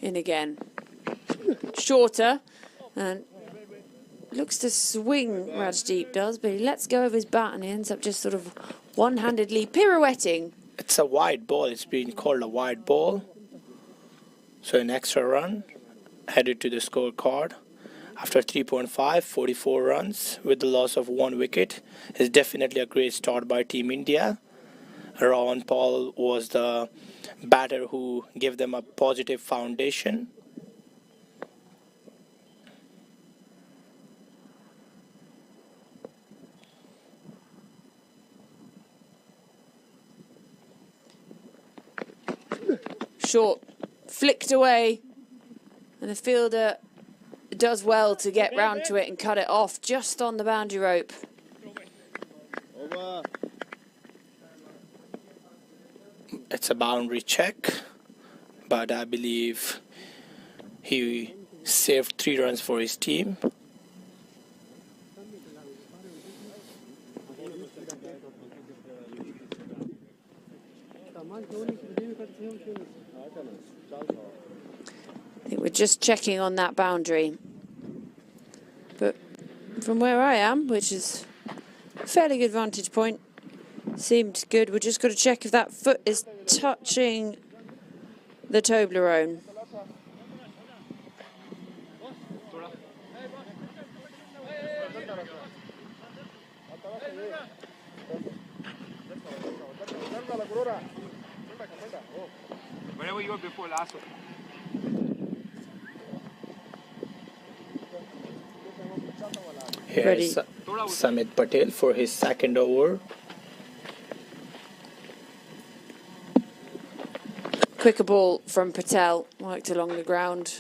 In again. Shorter. And looks to swing, Rajdeep does, but he lets go of his bat and he ends up just sort of one-handedly pirouetting. It's a wide ball. It's being called a wide ball. So an extra run added to the scorecard. After 3.5, 44 runs with the loss of 1 wicket is definitely a great start by Team India. Ron Paul was the batter who gave them a positive foundation. Short, flicked away, and the fielder does well to get round to it and cut it off just on the boundary rope. Over. It's a boundary check, but I believe he saved 3 runs for his team. I think we're just checking on that boundary. But from where I am, which is a fairly good vantage point, seemed good. We're just got to check if that foot is touching the Toblerone. Wherever you were before last one. Here's Samit Patel for his second over. Quicker ball from Patel, worked along the ground.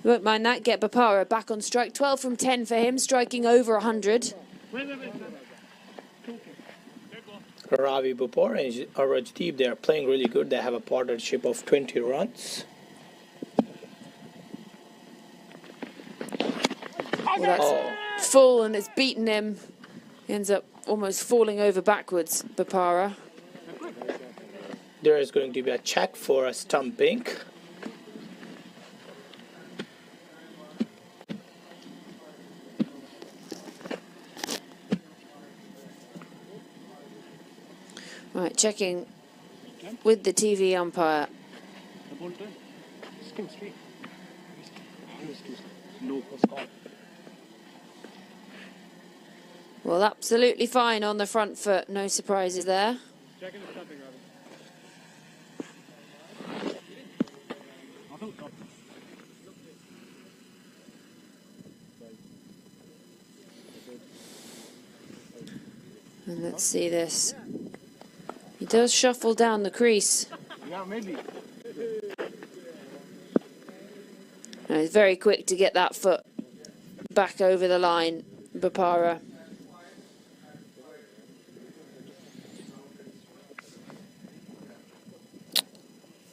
You won't mind that. Get Bopara back on strike. 12 from 10 for him, striking over 100. Ravi Bopara and Rajdeep, they are playing really good. They have a partnership of 20 runs. Well, that's full and it's beaten him. He ends up almost falling over backwards, Bopara. There is going to be a check for a stumping. Right, checking with the TV umpire. Well, absolutely fine on the front foot. No surprises there. Checking the stumping, And let's see this. He does shuffle down the crease. Yeah, maybe. And he's very quick to get that foot back over the line, Bopara.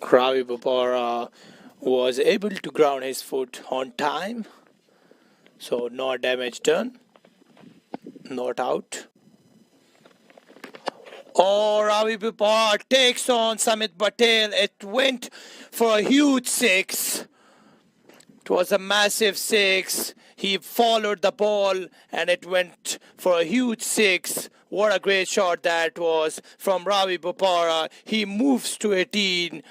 Ravi Bopara was able to ground his foot on time. So no damage done. Not out. Oh, Ravi Bopara takes on Samit Patel. It went for a huge 6. It was a massive 6. He followed the ball and it went for a huge 6. What a great shot that was from Ravi Bopara. He moves to 18.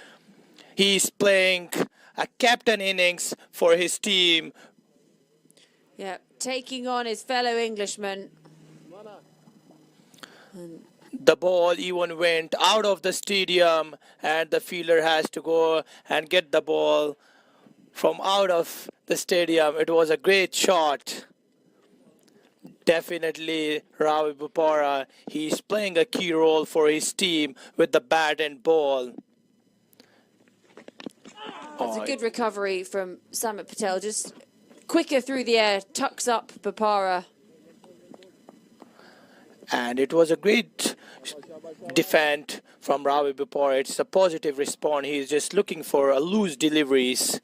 He's playing a captain innings for his team. Yeah, taking on his fellow Englishman. And the ball even went out of the stadium and the fielder has to go and get the ball from out of the stadium. It was a great shot. Definitely Ravi Bopara, he's playing a key role for his team with the bat and ball. It's a good recovery from Samit Patel. Just quicker through the air, tucks up Bopara. And it was a great defend from Ravi Bipora. It's a positive response. He's just looking for a loose deliveries.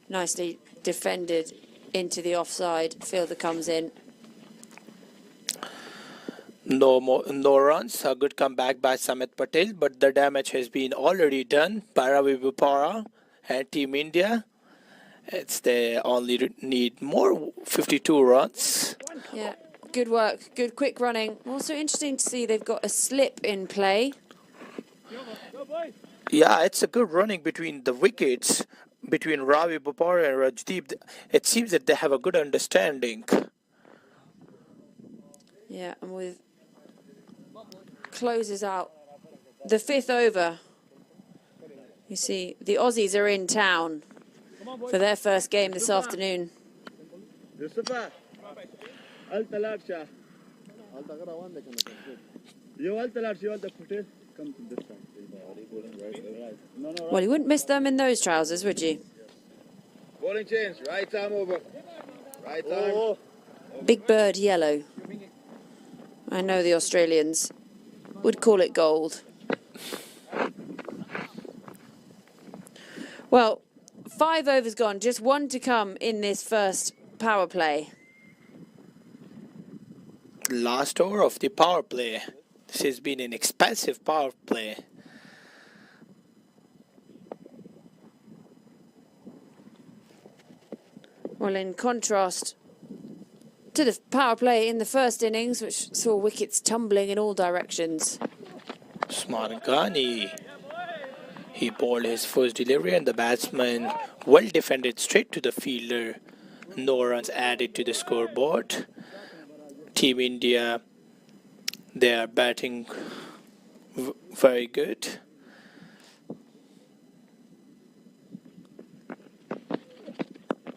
Nicely defended into the offside. Fielder comes in. No runs. A good comeback by Samit Patel, but the damage has been already done by Ravi Bipora and Team India. They only need more 52 runs. Yeah, good work, good quick running. Also interesting to see they've got a slip in play. Yeah, it's a good running between the wickets, between Ravi Bipora and Rajdeep. It seems that they have a good understanding. Yeah, and with closes out the 5th over. You see, the Aussies are in town for their first game this afternoon. Well, you wouldn't miss them in those trousers, would you? Bowling change, right arm over. Right arm. Big bird yellow. I know the Australians would call it gold. Well, 5 overs gone, just 1 to come in this first power play. Last over of the power play. This has been an expensive power play. Well, in contrast to the power play in the first innings, which saw wickets tumbling in all directions. Usman Ghani. He bowled his first delivery and the batsman well defended straight to the fielder. No runs added to the scoreboard. Team India, they are batting very good.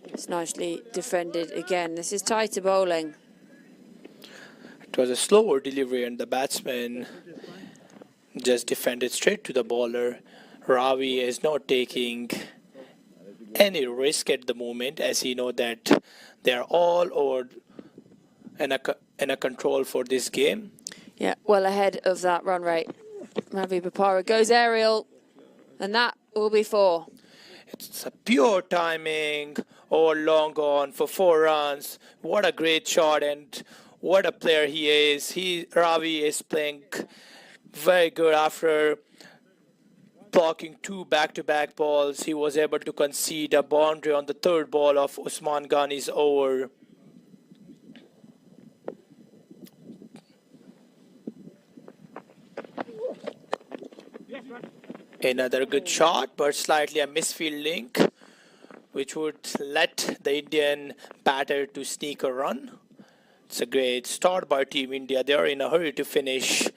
It's nicely defended again. This is tighter bowling. It was a slower delivery and the batsman just defended straight to the bowler. Ravi is not taking any risk at the moment, as he know that they are all over in a control for this game. Yeah, well ahead of that run rate. Ravi Bipora goes aerial, and that will be 4. It's a pure timing, all long gone for 4 runs. What a great shot and what a player he is. Ravi is playing very good after blocking 2 back-to-back balls. He was able to concede a boundary on the 3rd ball of Usman Ghani's over. Another good shot, but slightly a misfielding, which would let the Indian batter to sneak a run. It's a great start by Team India. They are in a hurry to finish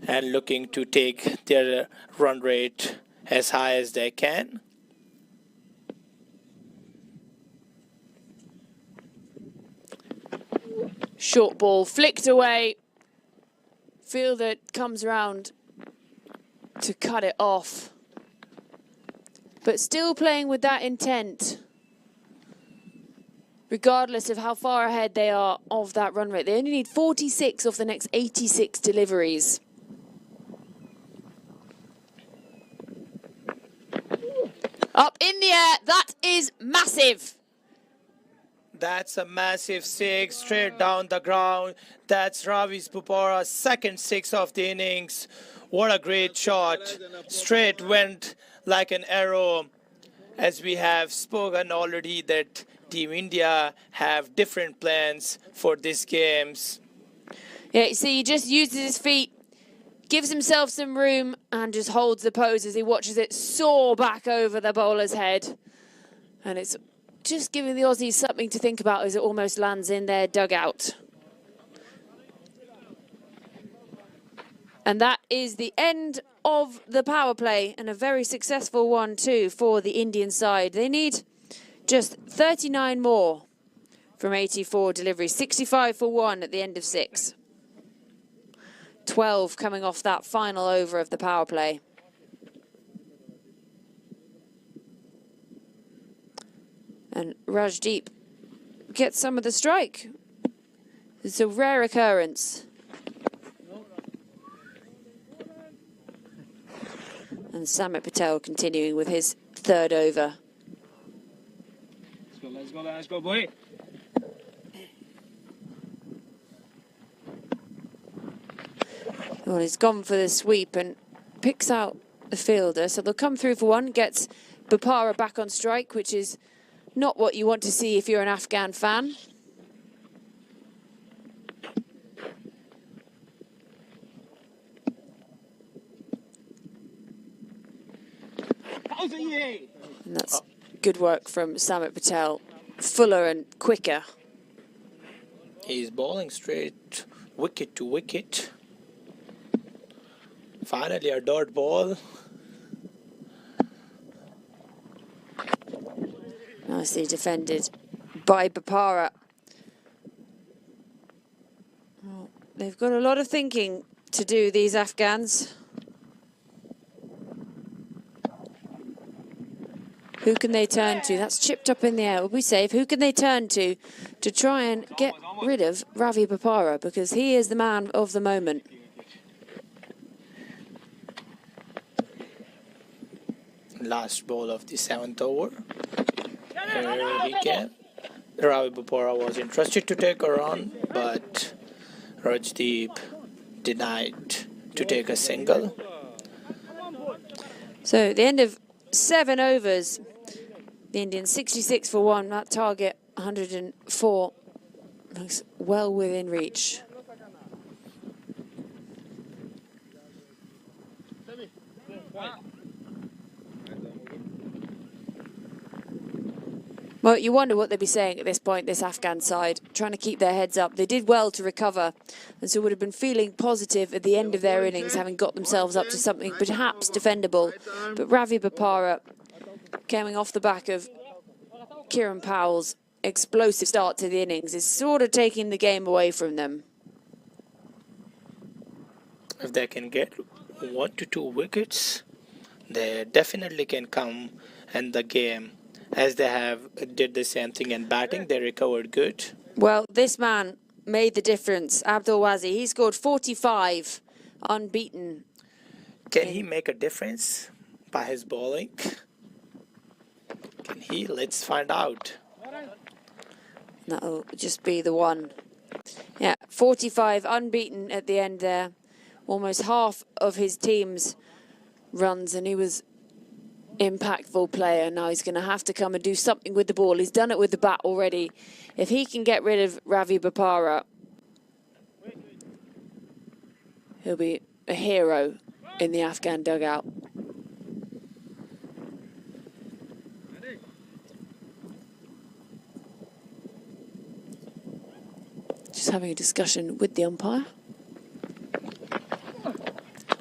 and looking to take their run rate as high as they can. Short ball flicked away. Fielder comes round to cut it off. But still playing with that intent, regardless of how far ahead they are of that run rate. They only need 46 of the next 86 deliveries. Up in the air, that is massive. That's a massive 6 straight down the ground. That's Ravi Bipora's second 6 of the innings. What a great shot. Straight went like an arrow. As we have spoken already that Team India have different plans for these games. Yeah, you see, he just uses his feet, gives himself some room and just holds the pose as he watches it soar back over the bowler's head. And it's just giving the Aussies something to think about as it almost lands in their dugout. And that is the end of the power play, and a very successful one too for the Indian side. They need just 39 more from 84 deliveries, 65 for 1 at the end of 6. 12 coming off that final over of the power play. And Rajdeep gets some of the strike. It's a rare occurrence. And Samit Patel continuing with his third over. Let's go, boy. Well, he's gone for the sweep and picks out the fielder. So they'll come through for one, gets Bopara back on strike, which is not what you want to see if you're an Afghan fan. And that's good work from Samit Patel. Fuller and quicker. He's bowling straight wicket to wicket. Finally a dot ball. Nicely defended by Bopara. Well, they've got a lot of thinking to do, these Afghans. Who can they turn to? That's chipped up in the air. Will be safe. Who can they turn to try and get rid of Ravi Bopara? Because he is the man of the moment. Last ball of the 7th over. Here he came. Ravi Bopara was interested to take a run, but Rajdeep denied to take a single. So at the end of 7 overs, the Indians 66 for 1. That target 104 looks well within reach. Well, you wonder what they'd be saying at this point, this Afghan side, trying to keep their heads up. They did well to recover, and so would have been feeling positive at the end of their innings, having got themselves up to something perhaps defendable. But Ravi Bopara, coming off the back of Kieran Powell's explosive start to the innings, is sort of taking the game away from them. If they can get 1 to 2 wickets, they definitely can come in the game. As they have did the same thing in batting, they recovered good. Well, this man made the difference, Abdul Wazi. He scored 45, unbeaten. Can he make a difference by his bowling? Can he? Let's find out. That'll just be the one. Yeah, 45 unbeaten at the end there. Almost half of his team's runs, and he was impactful player. Now he's going to have to come and do something with the ball. He's done it with the bat already. If he can get rid of Ravi Bopara, he'll be a hero in the Afghan dugout. Just having a discussion with the umpire.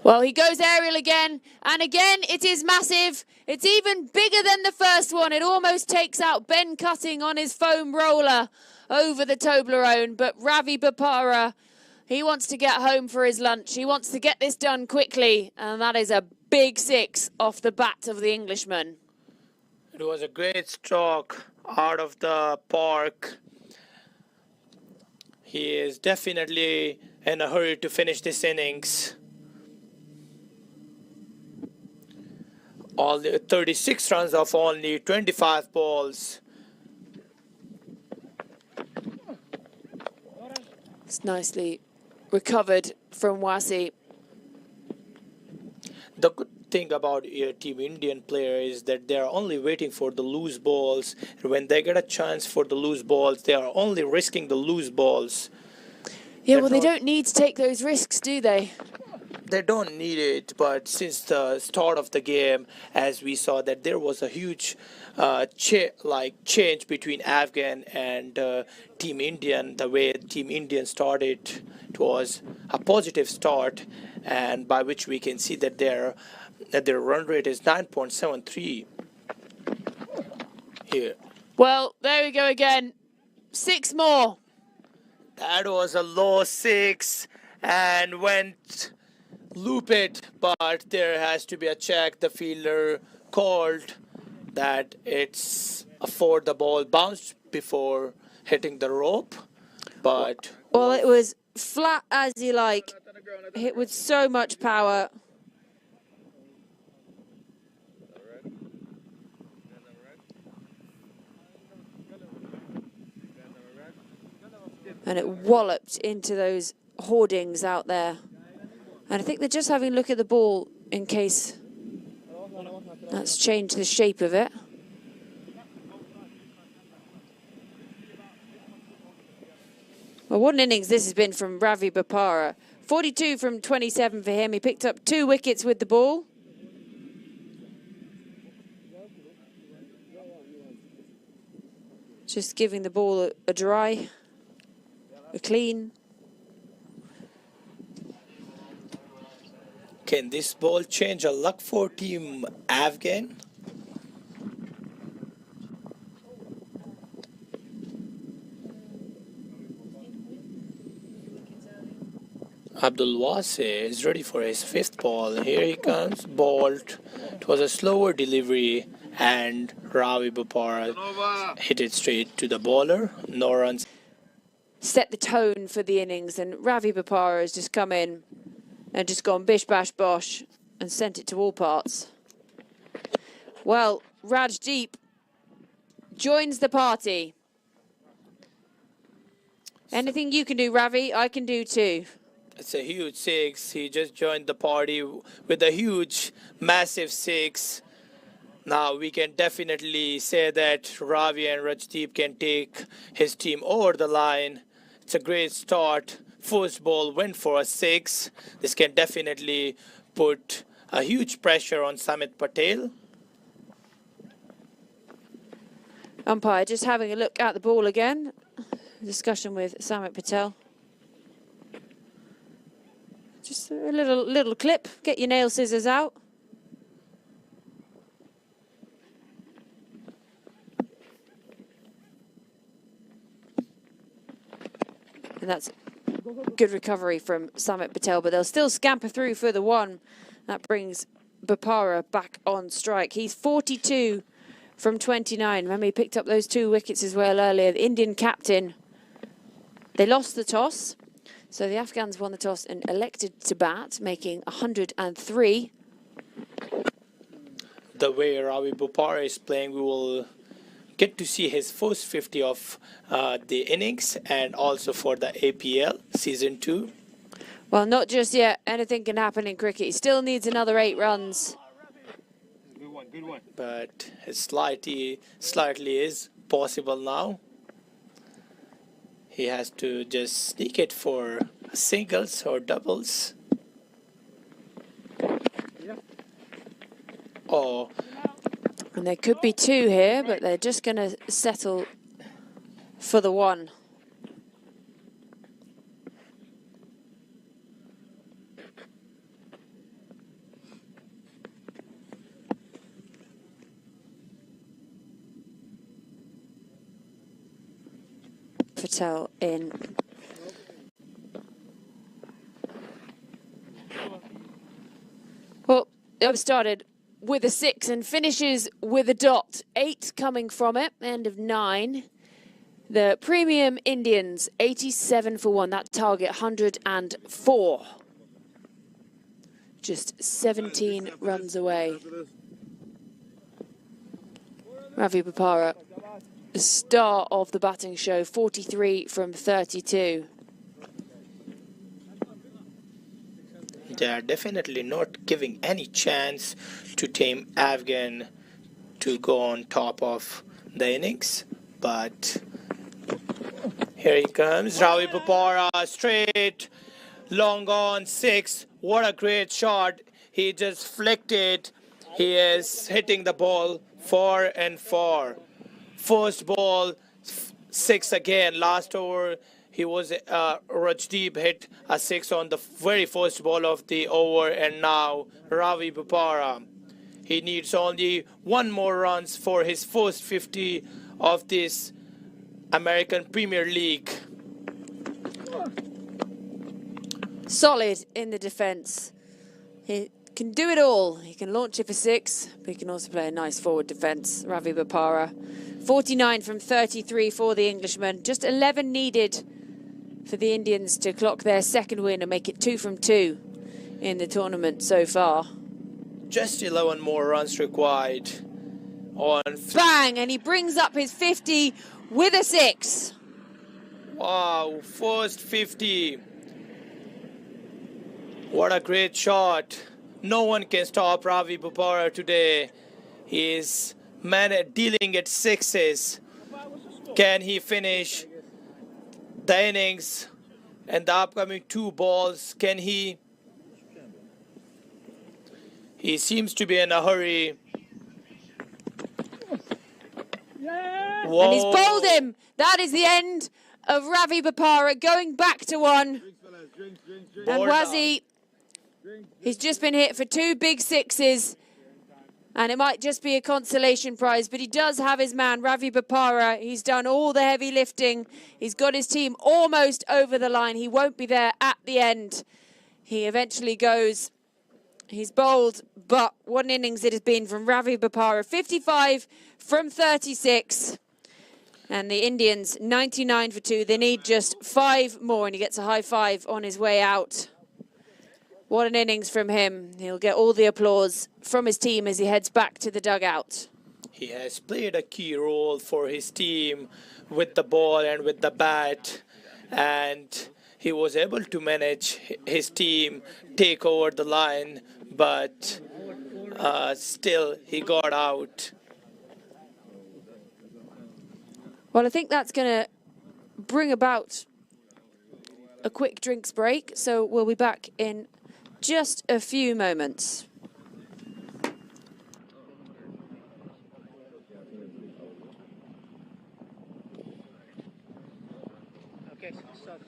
Well, he goes aerial again, and again it is massive. It's even bigger than the first one. It almost takes out Ben Cutting on his foam roller over the Toblerone. But Ravi Bopara, he wants to get home for his lunch. He wants to get this done quickly, and that is a big 6 off the bat of the Englishman. It was a great stroke out of the park. He is definitely in a hurry to finish this innings. All the 36 runs of only 25 balls. It's nicely recovered from Wasi. The good thing about Team Indian player is that they are only waiting for the loose balls. And when they get a chance for the loose balls, they are only risking the loose balls. Yeah, well, they don't need to take those risks, do they? They don't need it, but since the start of the game, as we saw that there was a huge change between Afghan and Team Indian. The way Team Indian started, it was a positive start, and by which we can see that their run rate is 9.73 here. Well, there we go again. 6 more. That was a low 6 and went loop it, but there has to be a check. The fielder called that it's a 4. The ball bounced before hitting the rope. but Well, it was flat as you like. Hit with so much power. And it walloped into those hoardings out there. And I think they're just having a look at the ball in case that's changed the shape of it. Well, what an innings this has been from Ravi Bopara. 42 from 27 for him. He picked up 2 wickets with the ball. Just giving the ball a dry, a clean. can this ball change a luck for team Afghan? Abdul Wasi is ready for his 5th ball. Here he comes, balled. It was a slower delivery and Ravi Bopara hit it straight to the bowler. No runs. Set the tone for the innings, and Ravi Bopara has just come in and just gone bish bash bosh and sent it to all parts. Well, Rajdeep joins the party. Anything you can do, Ravi, I can do too. It's a huge 6. He just joined the party with a huge, massive 6. Now we can definitely say that Ravi and Rajdeep can take his team over the line. It's a great start. First ball went for a 6. This can definitely put a huge pressure on Samit Patel. Umpire just having a look at the ball again. Discussion with Samit Patel. Just a little clip. Get your nail scissors out. And that's good recovery from Samit Patel, but they'll still scamper through for the 1. That brings Bopara back on strike. He's 42 from 29. Remember, he picked up those 2 wickets as well earlier. The Indian captain, they lost the toss. So the Afghans won the toss and elected to bat, making 103. The way Ravi Bopara is playing, we will get to see his first 50 of the innings and also for the APL Season 2. Well, not just yet. Anything can happen in cricket. He still needs another 8 runs. Good one, good one. But it slightly is possible now. He has to just sneak it for singles or doubles. Oh, And there could be 2 here, but they're just going to settle for the 1. Patel in. Well, it started with a 6 and finishes with a dot. 8 coming from it, end of 9. The Premium Indians, 87 for 1. That target, 104. Just 17 runs away. Ravi Bopara, the star of the batting show, 43 from 32. they are definitely not giving any chance to Team Afghan to go on top of the innings. But here he comes, Ravi Bopara, straight, long on, 6. What a great shot. He just flicked it. He is hitting the ball 4 and 4. First ball, 6 again. Last over, he was Rajdeep hit a 6 on the very first ball of the over, and now Ravi Bopara. He needs only 1 more runs for his first 50 of this American Premier League. Solid in the defence. He can do it all. He can launch it for 6, but he can also play a nice forward defence. Ravi Bopara, 49 from 33 for the Englishman. Just 11 needed for the Indians to clock their second win and make it 2 from 2 in the tournament so far. Just 11 more runs required. Bang! And he brings up his 50 with a 6. Wow, first 50. What a great shot. No one can stop Ravi Bopara today. He is dealing at 6s. Can he finish the innings and the upcoming 2 balls? Can he? He seems to be in a hurry. Whoa. And he's bowled him. That is the end of Ravi Bopara going back to 1. And Wazzy, he's just been hit for 2 big 6s. And it might just be a consolation prize, but he does have his man, Ravi Bopara. He's done all the heavy lifting. He's got his team almost over the line. He won't be there at the end. He eventually goes. He's bowled, but what an innings it has been from Ravi Bopara. 55 from 36. And the Indians, 99 for 2. They need just 5 more, and he gets a high 5 on his way out. What an innings from him. He'll get all the applause from his team as he heads back to the dugout. He has played a key role for his team with the ball and with the bat. And he was able to manage his team, take over the line, but still he got out. Well, I think that's going to bring about a quick drinks break. So we'll be back in just a few moments. Okay, stop.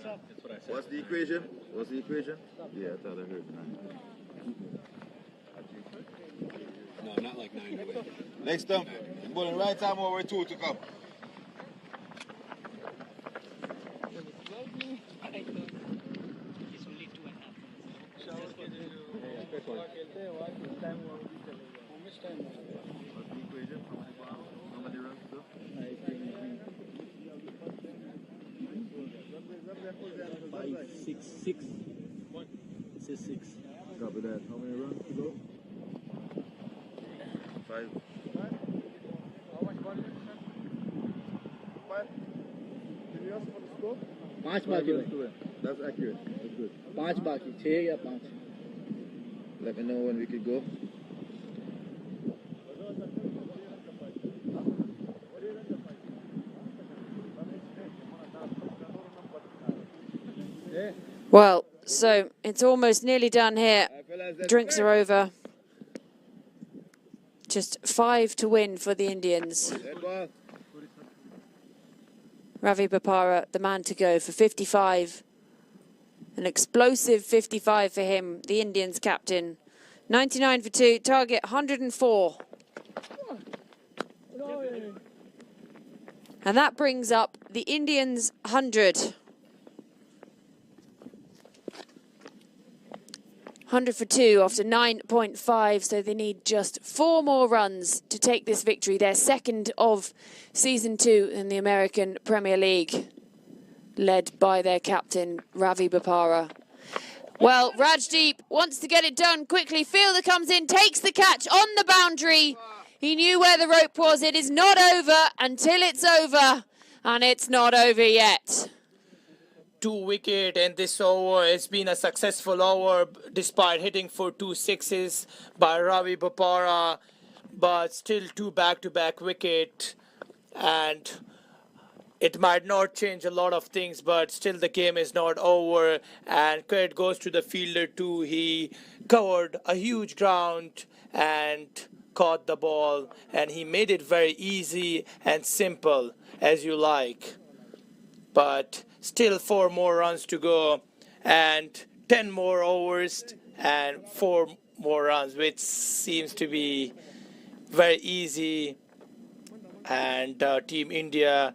Stop. What's the equation? What's the equation? Yeah, I thought I heard 9. No, not like 9. Next time, bowling right time over 2 to come. Six. It says 6. Copy that. How many runs to go? 5. How much ball? 5. Did you ask for the score? 5 बाकी. That's accurate. That's good. 5 बाकी. 6 या 5. Let me know when we could go. Well, so it's almost nearly done here. Drinks are over. Just 5 to win for the Indians. Ravi Bopara, the man to go for 55. An explosive 55 for him, the Indians captain. 99 for 2, target 104. And that brings up the Indians 100. 100 for 2 after 9.5, so they need just 4 more runs to take this victory, their second of season 2 in the American Premier League, led by their captain, Ravi Bopara. Well, Rajdeep wants to get it done quickly. Fielder comes in, takes the catch on the boundary. He knew where the rope was. It is not over until it's over, and it's not over yet. 2 wicket, and this over has been a successful over despite hitting for 2 sixes by Ravi Bopara, but still 2 back-to-back wicket, and it might not change a lot of things, but still the game is not over, and credit goes to the fielder too. He covered a huge ground and caught the ball, and he made it very easy and simple as you like. But still 4 more runs to go and 10 more overs and 4 more runs, which seems to be very easy. And Team India,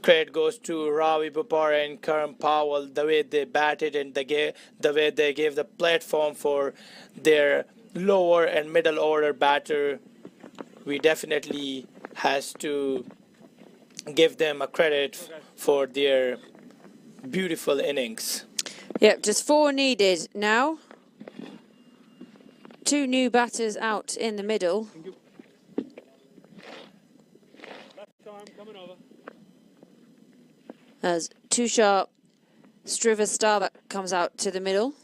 credit goes to Ravi Bopara and Karan Powell, the way they batted and the way they gave the platform for their lower and middle order batter. We definitely has to give them a credit for their beautiful innings. Yep, just 4 needed now. 2 new batters out in the middle. Coming over. As Tushar Srivastava comes out to the middle.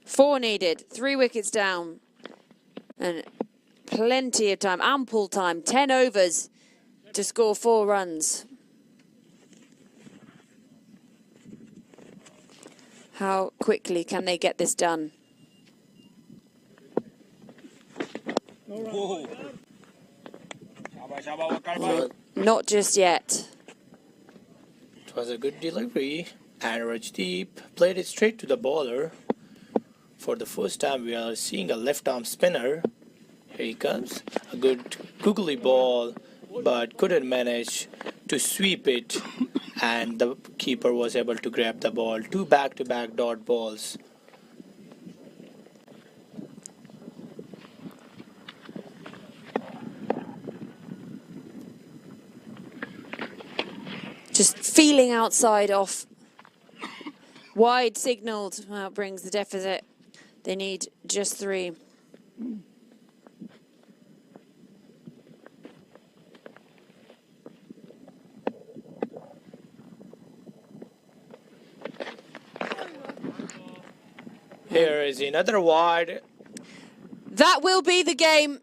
4 needed, 3 wickets down. And plenty of time, ample time, 10 overs to score 4 runs. How quickly can they get this done? Whoa. Well, not just yet. It was a good delivery, and Rajdeep played it straight to the bowler. For the first time, we are seeing a left-arm spinner. Here he comes. A good googly ball, but couldn't manage to sweep it, and the keeper was able to grab the ball. 2 back-to-back dot balls. Just feeling outside off. Wide signalled. Well, brings the deficit. They need just 3. Here is another wide. That will be the game.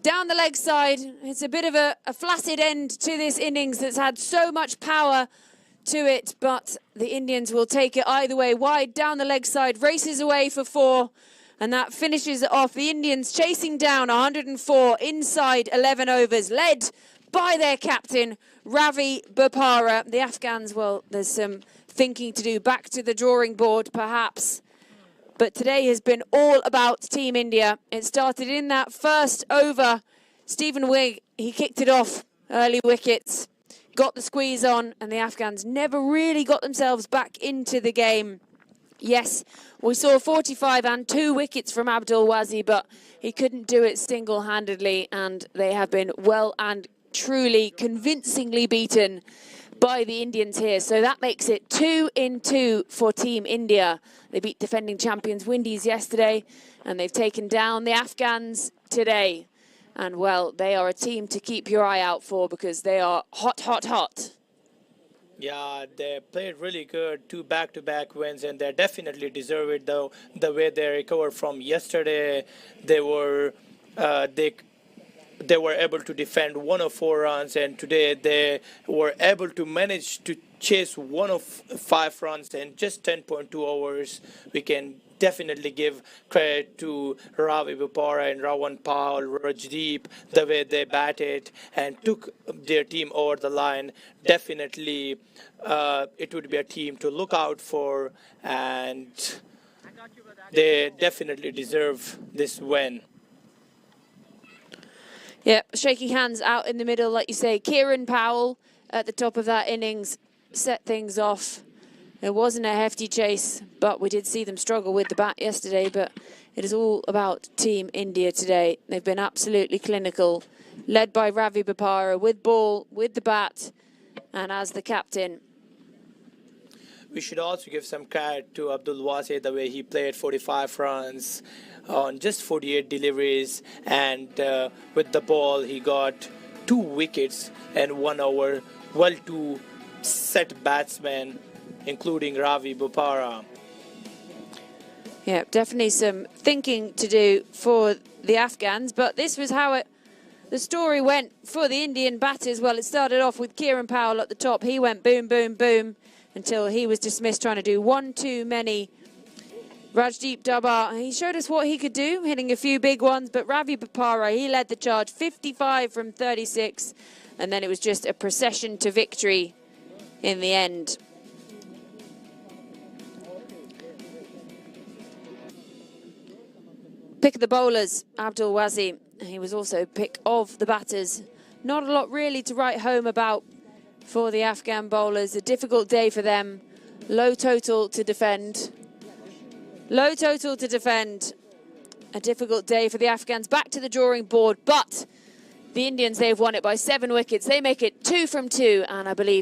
Down the leg side, it's a bit of a flaccid end to this innings that's had so much power to it, but the Indians will take it either way. Wide down the leg side, races away for 4, and that finishes it off. The Indians chasing down 104 inside 11 overs, led by their captain, Ravi Bopara. The Afghans, well, there's some thinking to do. Back to the drawing board, perhaps. But today has been all about Team India. It started in that first over. Stephen Wigg, he kicked it off, early wickets, got the squeeze on, and the Afghans never really got themselves back into the game. Yes, we saw 45 and 2 wickets from Abdul Wazi, but he couldn't do it single-handedly, and they have been well and truly convincingly beaten by the Indians here. So that makes it 2-2 for Team India. They beat defending champions Windies yesterday, and they've taken down the Afghans today. And, well, they are a team to keep your eye out for because they are hot, hot, hot. Yeah, they played really good, 2 back-to-back wins, and they definitely deserve it, though. The way they recovered from yesterday, they were able to defend 104 runs, and today they were able to manage to chase 105 runs in just 10.2 overs. We can definitely give credit to Ravi Bopara and Rawan Paul, Rajdeep, the way they batted and took their team over the line. Definitely, it would be a team to look out for, and they definitely deserve this win. Yep, shaking hands out in the middle, like you say. Kieran Powell at the top of that innings set things off. It wasn't a hefty chase, but we did see them struggle with the bat yesterday. But it is all about Team India today. They've been absolutely clinical, led by Ravi Bopara with ball, with the bat, and as the captain. We should also give some credit to Abdul Wasi, the way he played 45 runs on just 48 deliveries, and with the ball he got 2 wickets and 1 over. Well, 2 set batsmen, including Ravi Bopara. Yeah, definitely some thinking to do for the Afghans, but this was how the story went for the Indian batters. Well, it started off with Kieran Powell at the top. He went boom, boom, boom until he was dismissed trying to do one too many. Rajdeep Dabar, he showed us what he could do, hitting a few big ones, but Ravi Bopara, he led the charge, 55 from 36, and then it was just a procession to victory in the end. Pick of the bowlers, Abdul Wazi. He was also pick of the batters. Not a lot really to write home about for the Afghan bowlers. A difficult day for them. Low total to defend. Low total to defend. A difficult day for the Afghans. Back to the drawing board, but The Indians, they've won it by 7 wickets. They make it 2 from 2, and I believe